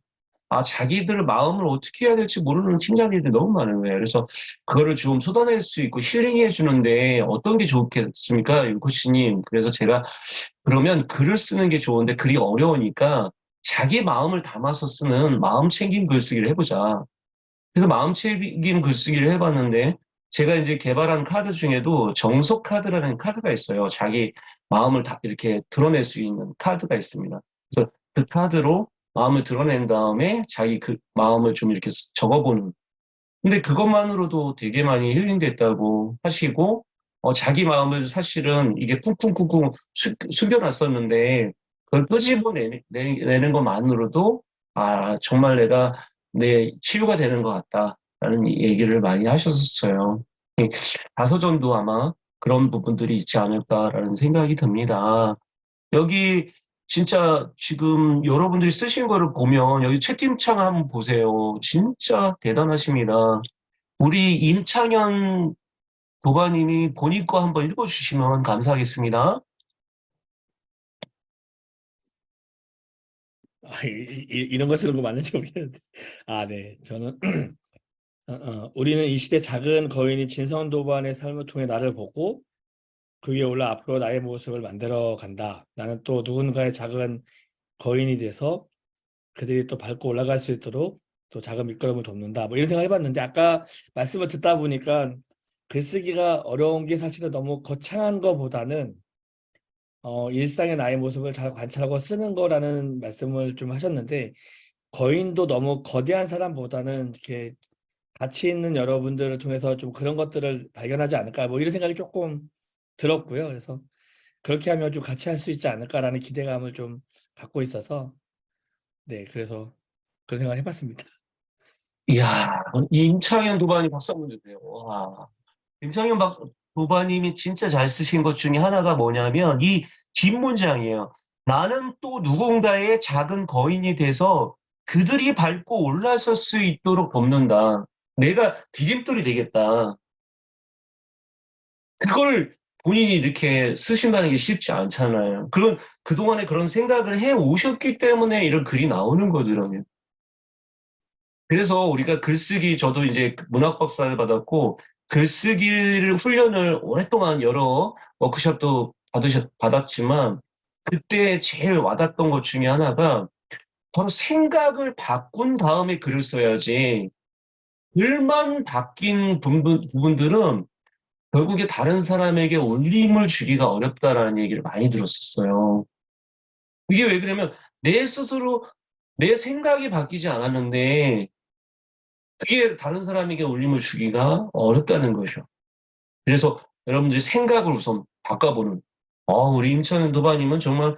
자기들 마음을 어떻게 해야 될지 모르는 팀장님들이 너무 많은 거예요. 그래서 그거를 좀 쏟아낼 수 있고 힐링해 주는데 어떤 게 좋겠습니까, 윤코치님? 그래서 제가 그러면 글을 쓰는 게 좋은데 글이 어려우니까 자기 마음을 담아서 쓰는 마음 챙김 글쓰기를 해보자. 그래서 마음 챙김 글쓰기를 해봤는데 제가 이제 개발한 카드 중에도 정석 카드라는 카드가 있어요. 자기 마음을 다 이렇게 드러낼 수 있는 카드가 있습니다. 그래서 그 카드로 마음을 드러낸 다음에 자기 그 마음을 좀 이렇게 적어보는. 근데 그것만으로도 되게 많이 힐링됐다고 하시고, 자기 마음을 사실은 이게 쿵쿵쿵쿵 숨겨놨었는데, 그걸 끄집어내는 것만으로도, 정말 내가 내 치유가 되는 것 같다라는 얘기를 많이 하셨었어요. 다소전도 아마 그런 부분들이 있지 않을까라는 생각이 듭니다. 여기 진짜 지금 여러분들이 쓰신 거를 보면 여기 채팅창 한번 보세요. 진짜 대단하십니다. 우리 임창현 도반님이 본인 거 한번 읽어주시면 감사하겠습니다. 이런 거 쓰는 거 맞는지 모르겠는데. 네. 저는 우리는 이 시대 작은 거인이 진성도반의 삶을 통해 나를 보고 그 위에 올라 앞으로 나의 모습을 만들어 간다. 나는 또 누군가의 작은 거인이 돼서 그들이 또 밟고 올라갈 수 있도록 또 작은 밑거름을 돕는다. 뭐 이런 생각 해봤는데 아까 말씀을 듣다 보니까 글쓰기가 어려운 게 사실은 너무 거창한 거보다는 일상의 나의 모습을 잘 관찰하고 쓰는 거라는 말씀을 좀 하셨는데 거인도 너무 거대한 사람보다는 이렇게 가치 있는 여러분들을 통해서 좀 그런 것들을 발견하지 않을까 뭐 이런 생각이 조금 들었고요. 그래서 그렇게 하면 좀 같이 할 수 있지 않을까라는 기대감을 좀 갖고 있어서 네, 그래서 그런 생각을 해봤습니다. 이야, 임창현 도반님 박수 한번 주세요. 와. 도반님이 진짜 잘 쓰신 것 중에 하나가 뭐냐면 이 뒷문장이에요. 나는 또 누군가의 작은 거인이 돼서 그들이 밟고 올라설 수 있도록 돕는다. 내가 디딤돌이 되겠다. 그걸 본인이 이렇게 쓰신다는 게 쉽지 않잖아요. 그동안에 그런 생각을 해 오셨기 때문에 이런 글이 나오는 거더라고요. 그래서 우리가 글쓰기, 저도 이제 문학 박사를 받았고, 글쓰기를 훈련을 오랫동안 여러 워크숍도 받았지만, 그때 제일 와닿던 것 중에 하나가 바로 생각을 바꾼 다음에 글을 써야지, 글만 바뀐 부분들은 결국에 다른 사람에게 울림을 주기가 어렵다라는 얘기를 많이 들었었어요. 이게 왜 그러냐면 내 스스로 내 생각이 바뀌지 않았는데 그게 다른 사람에게 울림을 주기가 어렵다는 거죠. 그래서 여러분들이 생각을 우선 바꿔보는 우리 임찬현 도반님은 정말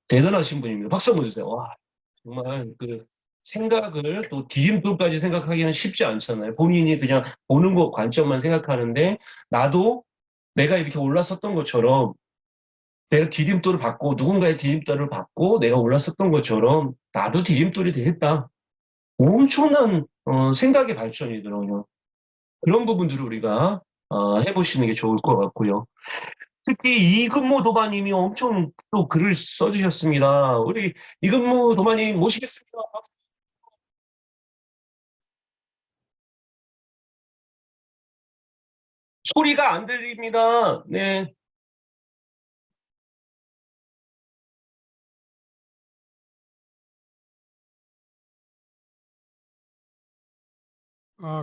대단하신 분입니다. 박수 한번 주세요. 와, 정말 그 생각을 또 디딤돌까지 생각하기는 쉽지 않잖아요. 본인이 그냥 보는 것 관점만 생각하는데 나도 내가 이렇게 올라섰던 것처럼 내가 디딤돌을 받고 누군가의 디딤돌을 받고 내가 올라섰던 것처럼 나도 디딤돌이 되겠다. 엄청난 생각의 발전이더라고요. 그런 부분들을 우리가 해보시는 게 좋을 것 같고요. 특히 이근모 도마님이 엄청 또 글을 써주셨습니다. 우리 이근모 도마님 모시겠습니다. 소리가 안 들립니다. 네.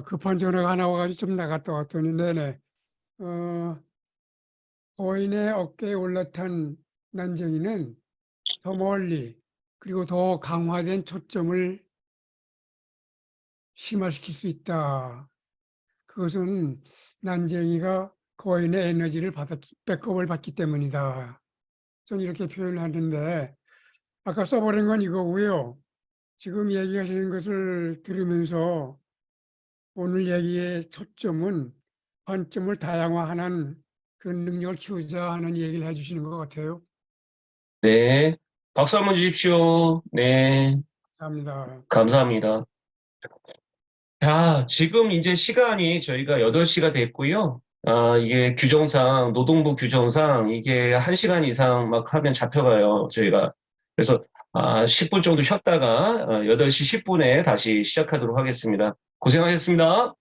급한 전화가 하나 와가지고 좀 나갔다 왔더니, 네네. 거인의 어깨에 올라탄 난쟁이는 더 멀리, 그리고 더 강화된 초점을 심화시킬 수 있다. 그것은 난쟁이가 거인의 에너지를 백업을 받기 때문이다. 저는 이렇게 표현을 하는데, 아까 써버린 건 이거고요. 지금 얘기하시는 것을 들으면서 오늘 얘기의 초점은 관점을 다양화하는 그런 능력을 키우자 하는 얘기를 해주시는 것 같아요. 네. 박수 한번 주십시오. 네. 감사합니다. 감사합니다. 자, 지금 이제 시간이 저희가 8시가 됐고요. 이게 규정상, 노동부 규정상 이게 1시간 이상 막 하면 잡혀가요, 저희가. 그래서 10분 정도 쉬었다가 8시 10분에 다시 시작하도록 하겠습니다. 고생하셨습니다.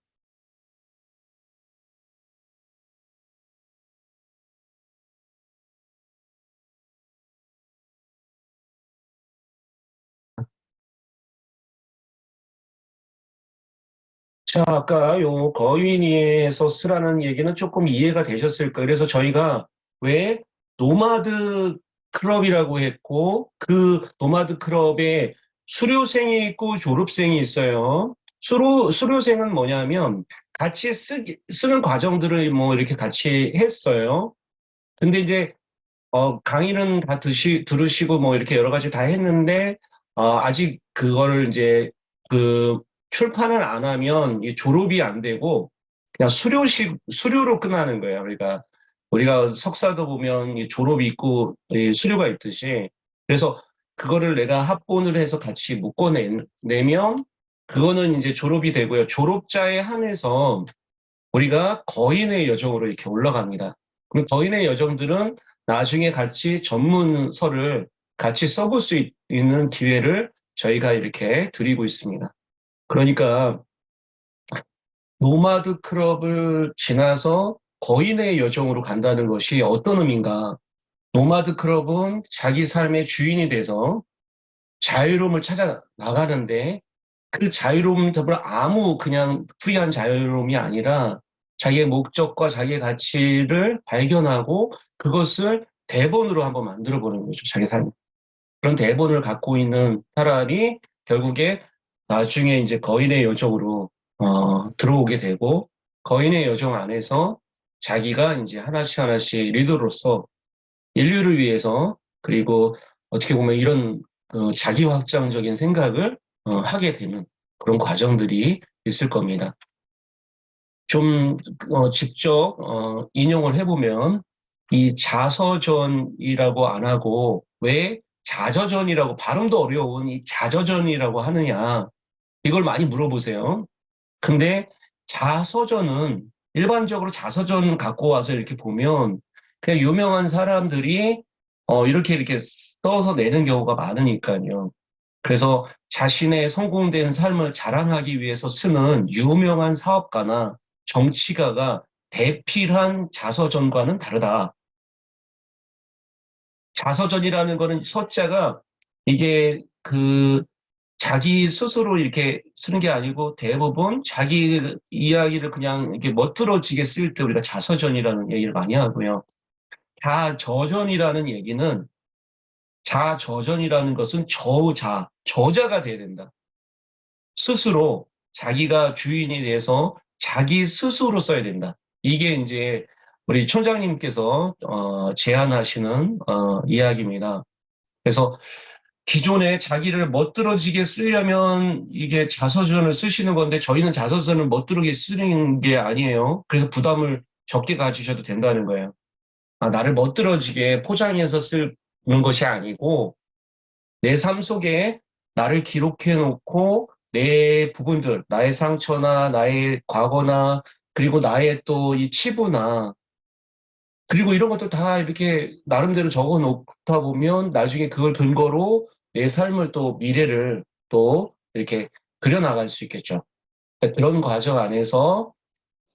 자, 아까 요 거인이에서 쓰라는 얘기는 조금 이해가 되셨을 거예요. 그래서 저희가 왜 노마드 클럽이라고 했고 그 노마드 클럽에 수료생이 있고 졸업생이 있어요. 수료생은 뭐냐면 같이 쓰는 과정들을 뭐 이렇게 같이 했어요. 근데 이제 강의는 다 들으시고 뭐 이렇게 여러 가지 다 했는데, 아직 그거를 이제 그 출판을 안 하면 이 졸업이 안 되고 그냥 수료로 끝나는 거예요. 그러니까 우리가 석사도 보면 이 졸업이 있고 이 수료가 있듯이. 그래서 그거를 내가 합본을 해서 같이 묶어내면 그거는 이제 졸업이 되고요. 졸업자에 한해서 우리가 거인의 여정으로 이렇게 올라갑니다. 그럼 거인의 여정들은 나중에 같이 전문서를 같이 써볼 수 있는 기회를 저희가 이렇게 드리고 있습니다. 그러니까 노마드 클럽을 지나서 거인의 여정으로 간다는 것이 어떤 의미인가? 노마드 클럽은 자기 삶의 주인이 돼서 자유로움을 찾아 나가는데 그 자유로움을 아무 그냥 프리한 자유로움이 아니라 자기의 목적과 자기의 가치를 발견하고 그것을 대본으로 한번 만들어 보는 거죠. 자기 삶. 그런 대본을 갖고 있는 사람이 결국에 나중에 이제 거인의 여정으로 들어오게 되고 거인의 여정 안에서 자기가 이제 하나씩 하나씩 리더로서 인류를 위해서 그리고 어떻게 보면 이런 자기 확장적인 생각을 하게 되는 그런 과정들이 있을 겁니다. 좀 직접 인용을 해보면 이 자서전이라고 안 하고 왜 자저전이라고 발음도 어려운 이 자저전이라고 하느냐 이걸 많이 물어보세요. 근데 자서전은 일반적으로 자서전 갖고 와서 이렇게 보면 그냥 유명한 사람들이 이렇게 써서 내는 경우가 많으니까요. 그래서 자신의 성공된 삶을 자랑하기 위해서 쓰는 유명한 사업가나 정치가가 대필한 자서전과는 다르다. 자서전이라는 거는 서자가 이게 자기 스스로 이렇게 쓰는 게 아니고 대부분 자기 이야기를 그냥 이렇게 멋들어지게 쓸 때 우리가 자서전이라는 얘기를 많이 하고요. 자저전이라는 것은 저자가 돼야 된다. 스스로 자기가 주인이 돼서 자기 스스로 써야 된다. 이게 이제 우리 촌장님께서 제안하시는 이야기입니다. 그래서 기존에 자기를 멋들어지게 쓰려면 이게 자서전을 쓰시는 건데 저희는 자서전을 멋들게 쓰는 게 아니에요. 그래서 부담을 적게 가지셔도 된다는 거예요. 나를 멋들어지게 포장해서 쓰는 것이 아니고 내 삶 속에 나를 기록해 놓고 내 부분들, 나의 상처나 나의 과거나 그리고 나의 또 이 치부나 그리고 이런 것도 다 이렇게 나름대로 적어 놓다 보면 나중에 그걸 근거로 내 삶을 또 미래를 또 이렇게 그려나갈 수 있겠죠. 그런 과정 안에서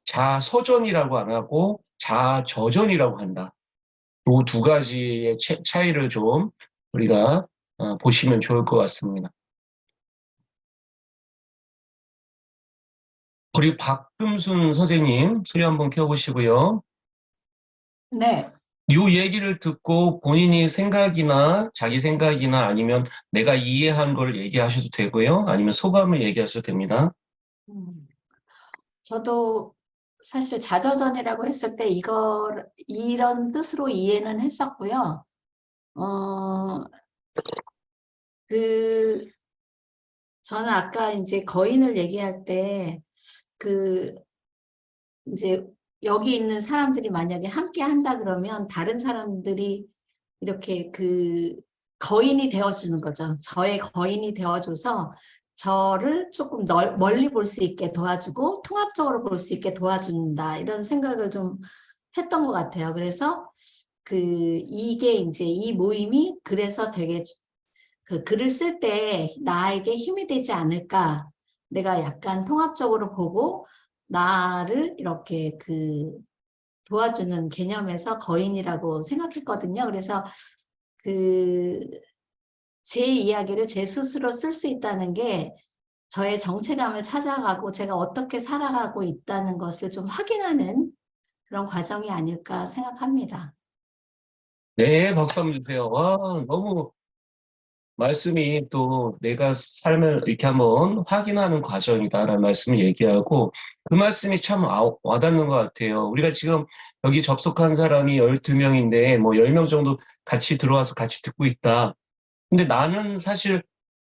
자서전이라고 안 하고 자저전이라고 한다. 이 두 가지의 차이를 좀 우리가 보시면 좋을 것 같습니다. 우리 박금순 선생님 소리 한번 켜보시고요. 네, 이 얘기를 듣고 본인이 생각이나 자기 생각이나 아니면 내가 이해한 걸 얘기하셔도 되고요. 아니면 소감을 얘기하셔도 됩니다. 저도 사실 자저전이라고 했을 때 이런 뜻으로 이해는 했었고요. 저는 아까 이제 거인을 얘기할 때, 이제 여기 있는 사람들이 만약에 함께 한다 그러면 다른 사람들이 이렇게 거인이 되어주는 거죠. 저의 거인이 되어줘서 저를 조금 멀리 볼 수 있게 도와주고 통합적으로 볼 수 있게 도와준다. 이런 생각을 좀 했던 것 같아요. 그래서 이게 이제 이 모임이 그래서 되게 글을 쓸 때 나에게 힘이 되지 않을까. 내가 약간 통합적으로 보고 나를 이렇게 도와주는 개념에서 거인이라고 생각했거든요. 그래서 제 이야기를 제 스스로 쓸 수 있다는 게 저의 정체감을 찾아가고 제가 어떻게 살아가고 있다는 것을 좀 확인하는 그런 과정이 아닐까 생각합니다. 네, 박수 한번 주세요. 와, 너무 말씀이 또 내가 삶을 이렇게 한번 확인하는 과정이다라는 말씀을 얘기하고 그 말씀이 참 와닿는 것 같아요. 우리가 지금 여기 접속한 사람이 12명인데 뭐 10명 정도 같이 들어와서 같이 듣고 있다. 근데 나는 사실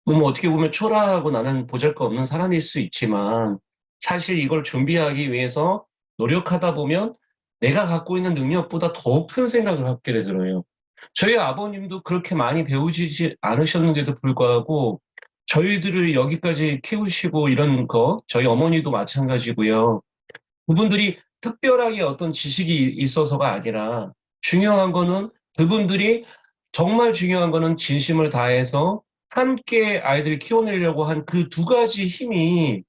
뭐 어떻게 보면 초라하고 나는 보잘것없는 사람일 수 있지만 사실 이걸 준비하기 위해서 노력하다 보면 내가 갖고 있는 능력보다 더 큰 생각을 갖게 되더라고요. 저희 아버님도 그렇게 많이 배우지 않으셨는데도 불구하고 저희들을 여기까지 키우시고 이런 거, 저희 어머니도 마찬가지고요. 그분들이 특별하게 어떤 지식이 있어서가 아니라 중요한 거는 그분들이 정말 중요한 거는 진심을 다해서 함께 아이들을 키워내려고 한 그 두 가지 힘이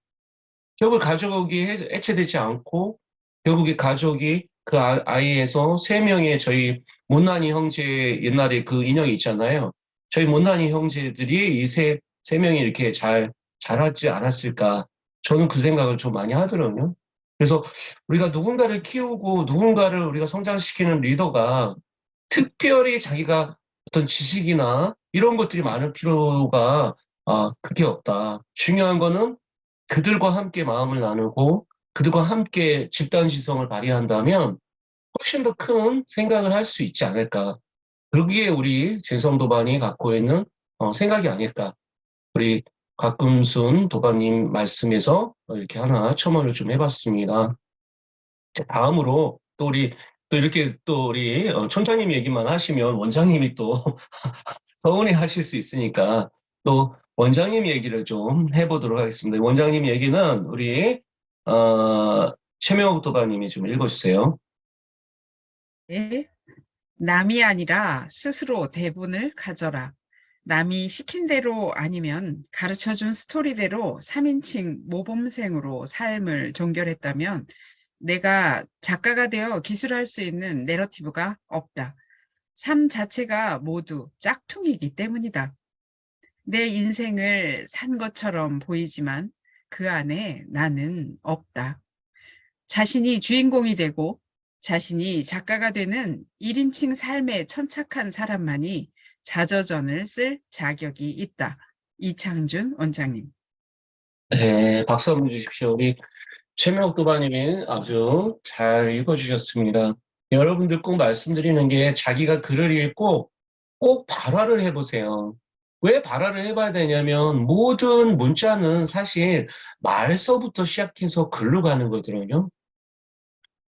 결국 가족이 해체되지 않고 결국에 가족이 그 아이에서 세 명의 저희 못난이 형제 옛날에 그 인형이 있잖아요. 저희 못난이 형제들이 이 세 명이 이렇게 잘 자라지 않았을까. 저는 그 생각을 좀 많이 하더라고요. 그래서 우리가 누군가를 키우고 누군가를 우리가 성장시키는 리더가 특별히 자기가 어떤 지식이나 이런 것들이 많을 필요가 그게 없다. 중요한 거는 그들과 함께 마음을 나누고 그들과 함께 집단지성을 발휘한다면 훨씬 더 큰 생각을 할 수 있지 않을까. 그러기에 우리 진성도반이 갖고 있는 생각이 아닐까. 우리 곽금순 도반님 말씀에서 이렇게 하나 첨언을 좀 해봤습니다. 다음으로 또 이렇게 또 우리 촌장님 얘기만 하시면 원장님이 또 서운해 하실 수 있으니까 또 원장님 얘기를 좀 해보도록 하겠습니다. 원장님 얘기는 우리 최명욱 도반님이 좀 읽어주세요. 네. 남이 아니라 스스로 대본을 가져라. 남이 시킨 대로 아니면 가르쳐준 스토리대로 3인칭 모범생으로 삶을 종결했다면 내가 작가가 되어 기술할 수 있는 내러티브가 없다. 삶 자체가 모두 짝퉁이기 때문이다. 내 인생을 산 것처럼 보이지만 그 안에 나는 없다. 자신이 주인공이 되고 자신이 작가가 되는 1인칭 삶에 천착한 사람만이 자저전을 쓸 자격이 있다. 이창준 원장님. 네, 박수 한번 주십시오. 우리 최명욱 도반님이 아주 잘 읽어주셨습니다. 여러분들 꼭 말씀드리는 게 자기가 글을 읽고 꼭 발화를 해보세요. 왜 발화를 해봐야 되냐면 모든 문자는 사실 말서부터 시작해서 글로 가는 거거든요.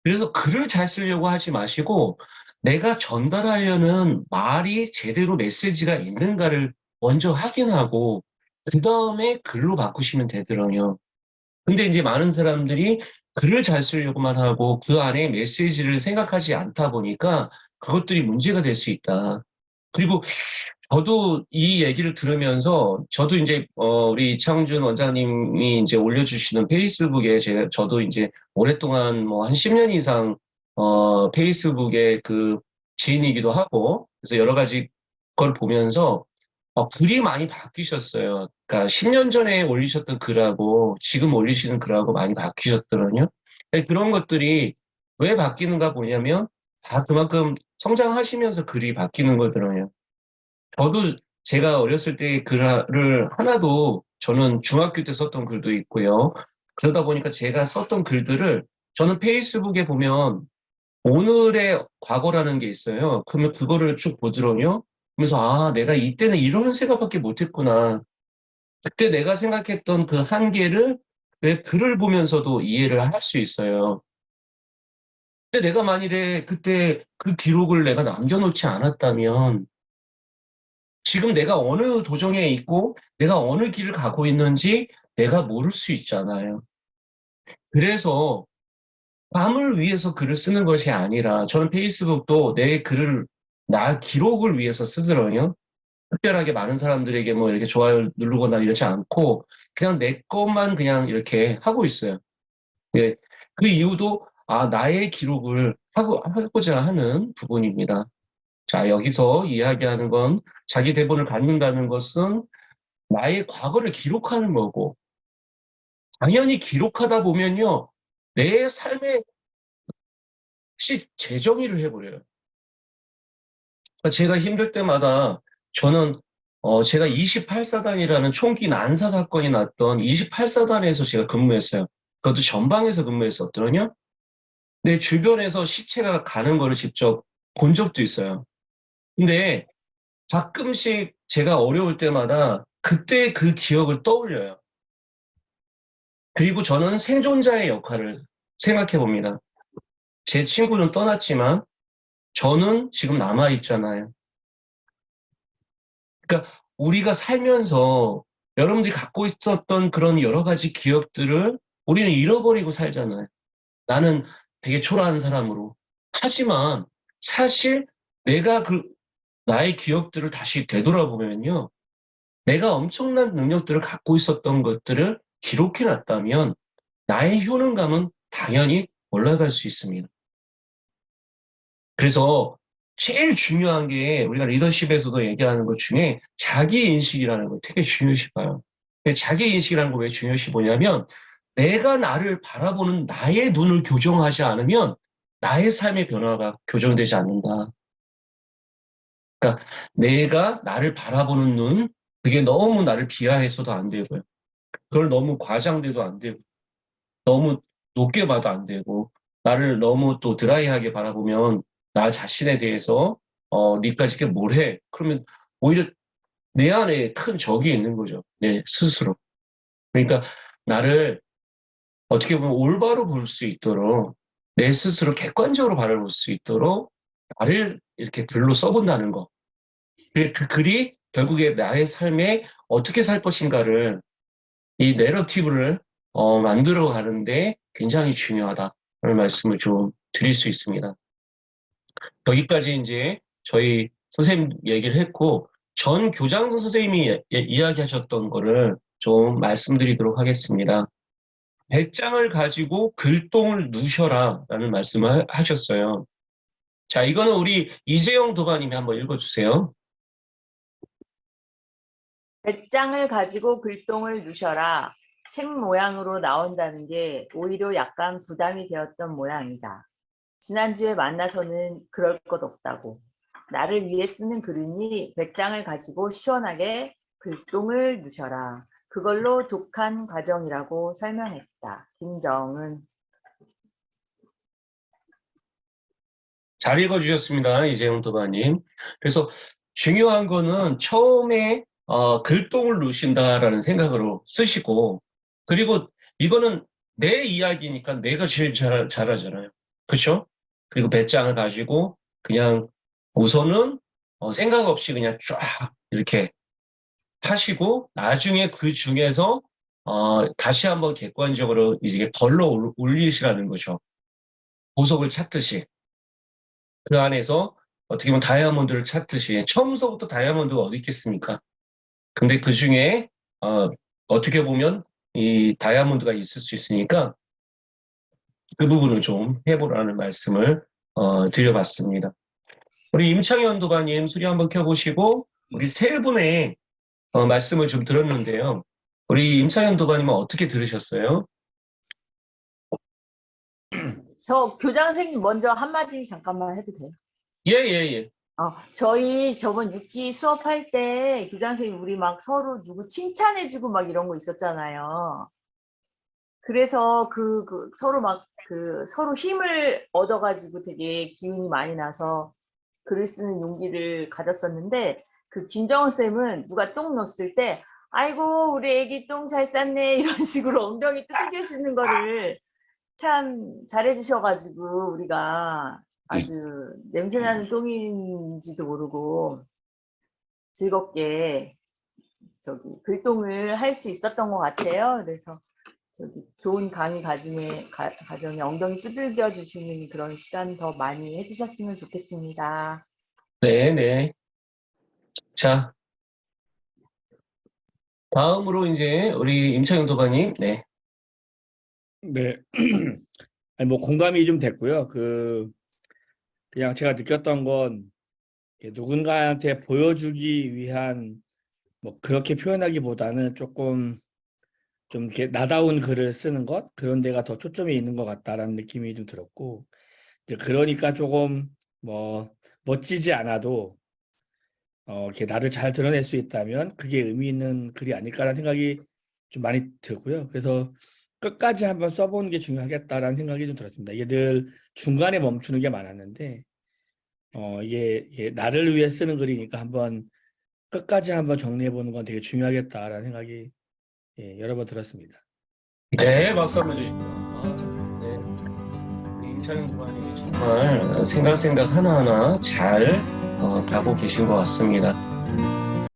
그래서 글을 잘 쓰려고 하지 마시고 내가 전달하려는 말이 제대로 메시지가 있는가를 먼저 확인하고 그 다음에 글로 바꾸시면 되더라고요. 근데 이제 많은 사람들이 글을 잘 쓰려고만 하고 그 안에 메시지를 생각하지 않다 보니까 그것들이 문제가 될 수 있다. 그리고 저도 이 얘기를 들으면서 저도 이제 우리 이창준 원장님이 이제 올려주시는 페이스북에 저도 이제 오랫동안 뭐 한 10년 이상 페이스북의 그 지인이기도 하고 그래서 여러 가지 걸 보면서 글이 많이 바뀌셨어요. 그러니까 10년 전에 올리셨던 글하고 지금 올리시는 글하고 많이 바뀌셨더라고요. 그런 것들이 왜 바뀌는가 보냐면 다 그만큼 성장하시면서 글이 바뀌는 거더라고요. 저도 제가 어렸을 때 글을 하나도 저는 중학교 때 썼던 글도 있고요. 그러다 보니까 제가 썼던 글들을 저는 페이스북에 보면 오늘의 과거라는 게 있어요. 그러면 그거를 쭉 보더라고요. 그래서 아, 내가 이때는 이런 생각밖에 못했구나. 그때 내가 생각했던 그 한계를 내 글을 보면서도 이해를 할 수 있어요. 근데 내가 만일에 그때 그 기록을 내가 남겨놓지 않았다면 지금 내가 어느 도정에 있고 내가 어느 길을 가고 있는지 내가 모를 수 있잖아요. 그래서 남을 위해서 글을 쓰는 것이 아니라 저는 페이스북도 내 글을 나 기록을 위해서 쓰더라고요. 특별하게 많은 사람들에게 뭐 이렇게 좋아요 누르거나 이러지 않고 그냥 내 것만 그냥 이렇게 하고 있어요. 예. 그 이유도 나의 기록을 하고자 하는 부분입니다. 자, 여기서 이야기하는 건 자기 대본을 갖는다는 것은 나의 과거를 기록하는 거고 당연히 기록하다 보면요. 내 삶에 혹시 재정의를 해버려요. 그러니까 제가 힘들 때마다 저는 제가 28사단이라는 총기 난사 사건이 났던 28사단에서 제가 근무했어요. 그것도 전방에서 근무했었거든요. 내 주변에서 시체가 가는 거를 직접 본 적도 있어요. 근데 가끔씩 제가 어려울 때마다 그때 그 기억을 떠올려요. 그리고 저는 생존자의 역할을 생각해 봅니다. 제 친구는 떠났지만 저는 지금 남아있잖아요. 그러니까 우리가 살면서 여러분들이 갖고 있었던 그런 여러 가지 기억들을 우리는 잃어버리고 살잖아요. 나는 되게 초라한 사람으로. 하지만 사실 내가 나의 기억들을 다시 되돌아보면요. 내가 엄청난 능력들을 갖고 있었던 것들을 기록해 놨다면 나의 효능감은 당연히 올라갈 수 있습니다. 그래서 제일 중요한 게 우리가 리더십에서도 얘기하는 것 중에 자기인식이라는 거 되게 중요시 봐요. 자기인식이라는 거 왜 중요시 보냐면 내가 나를 바라보는 나의 눈을 교정하지 않으면 나의 삶의 변화가 교정되지 않는다. 그러니까 내가 나를 바라보는 눈, 그게 너무 나를 비하해서도 안 되고요. 그걸 너무 과장돼도 안 되고, 너무 높게 봐도 안 되고, 나를 너무 또 드라이하게 바라보면 나 자신에 대해서 니까 지게 뭘 해? 그러면 오히려 내 안에 큰 적이 있는 거죠. 내 스스로. 그러니까 나를 어떻게 보면 올바로 볼 수 있도록 내 스스로 객관적으로 바라볼 수 있도록 나를 이렇게 글로 써본다는 거. 그 글이 결국에 나의 삶에 어떻게 살 것인가를 이 내러티브를 만들어 가는데 굉장히 중요하다라는 말씀을 좀 드릴 수 있습니다. 여기까지 이제 저희 선생님 얘기를 했고 전 교장 선생님이 이야기하셨던 거를 좀 말씀드리도록 하겠습니다. 배짱을 가지고 글똥을 누셔라 라는 말씀을 하셨어요. 자, 이거는 우리 이재영 도반님이 한번 읽어주세요. 배짱을 가지고 글똥을 누셔라. 책 모양으로 나온다는 게 오히려 약간 부담이 되었던 모양이다. 지난주에 만나서는 그럴 것 없다고. 나를 위해 쓰는 글이니 배짱을 가지고 시원하게 글똥을 누셔라. 그걸로 족한 과정이라고 설명했다. 김정은. 잘 읽어주셨습니다. 이재용 도반님. 그래서 중요한 거는 처음에 글동을 누신다라는 생각으로 쓰시고, 그리고 이거는 내 이야기니까 내가 제일 잘하잖아요. 그렇죠? 그리고 배짱을 가지고 그냥 우선은 생각 없이 그냥 쫙 이렇게 하시고, 나중에 그 중에서 다시 한번 객관적으로 이제 걸러 올리시라는 거죠. 보석을 찾듯이. 그 안에서 어떻게 보면 다이아몬드를 찾듯이. 처음서부터 다이아몬드가 어디 있겠습니까? 근데 그 중에 어떻게 보면 이 다이아몬드가 있을 수 있으니까 그 부분을 좀 해보라는 말씀을 드려봤습니다. 우리 임창현 도반님 소리 한번 켜보시고, 우리 세 분의 말씀을 좀 들었는데요. 우리 임창현 도반님은 어떻게 들으셨어요? 저 교장 선생님 먼저 한마디 잠깐만 해도 돼요? 예. 저희 저번 6기 수업할 때 교장 선생님 우리 막 서로 누구 칭찬해주고 막 이런 거 있었잖아요. 그래서 서로 막 서로 힘을 얻어가지고 되게 기운이 많이 나서 글을 쓰는 용기를 가졌었는데, 그 김정은 쌤은 누가 똥 넣었을 때 아이고 우리 애기 똥 잘 쌌네 이런 식으로 엉덩이 두들겨주는 거를 참 잘해주셔가지고 우리가 아주 냄새나는 똥인지도 모르고 즐겁게 글똥을 할 수 있었던 것 같아요. 그래서 좋은 강의 가정에 엉덩이 두들겨 주시는 그런 시간 더 많이 해주셨으면 좋겠습니다. 네. 자, 다음으로 이제 우리 임창현 도반님. 네. 네. 아니, 뭐 공감이 좀 됐고요. 그냥 제가 느꼈던 건 누군가한테 보여주기 위한 뭐 그렇게 표현하기보다는 조금 좀 이렇게 나다운 글을 쓰는 것, 그런 데가 더 초점이 있는 것 같다라는 느낌이 좀 들었고, 이제 그러니까 조금 뭐 멋지지 않아도 이렇게 나를 잘 드러낼 수 있다면 그게 의미 있는 글이 아닐까라는 생각이 좀 많이 들고요. 그래서 끝까지 한번 써보는 게 중요하겠다라는 생각이 좀 들었습니다. 이게 늘 중간에 멈추는 게 많았는데 이게 나를 위해 쓰는 글이니까 한번 끝까지 한번 정리해보는 건 되게 중요하겠다라는 생각이 여러 번 들었습니다. 네, 박수 한번 주십시오. 네. 우리 임창현 도반님이 정말 생각 하나하나 잘 가고 계신 것 같습니다.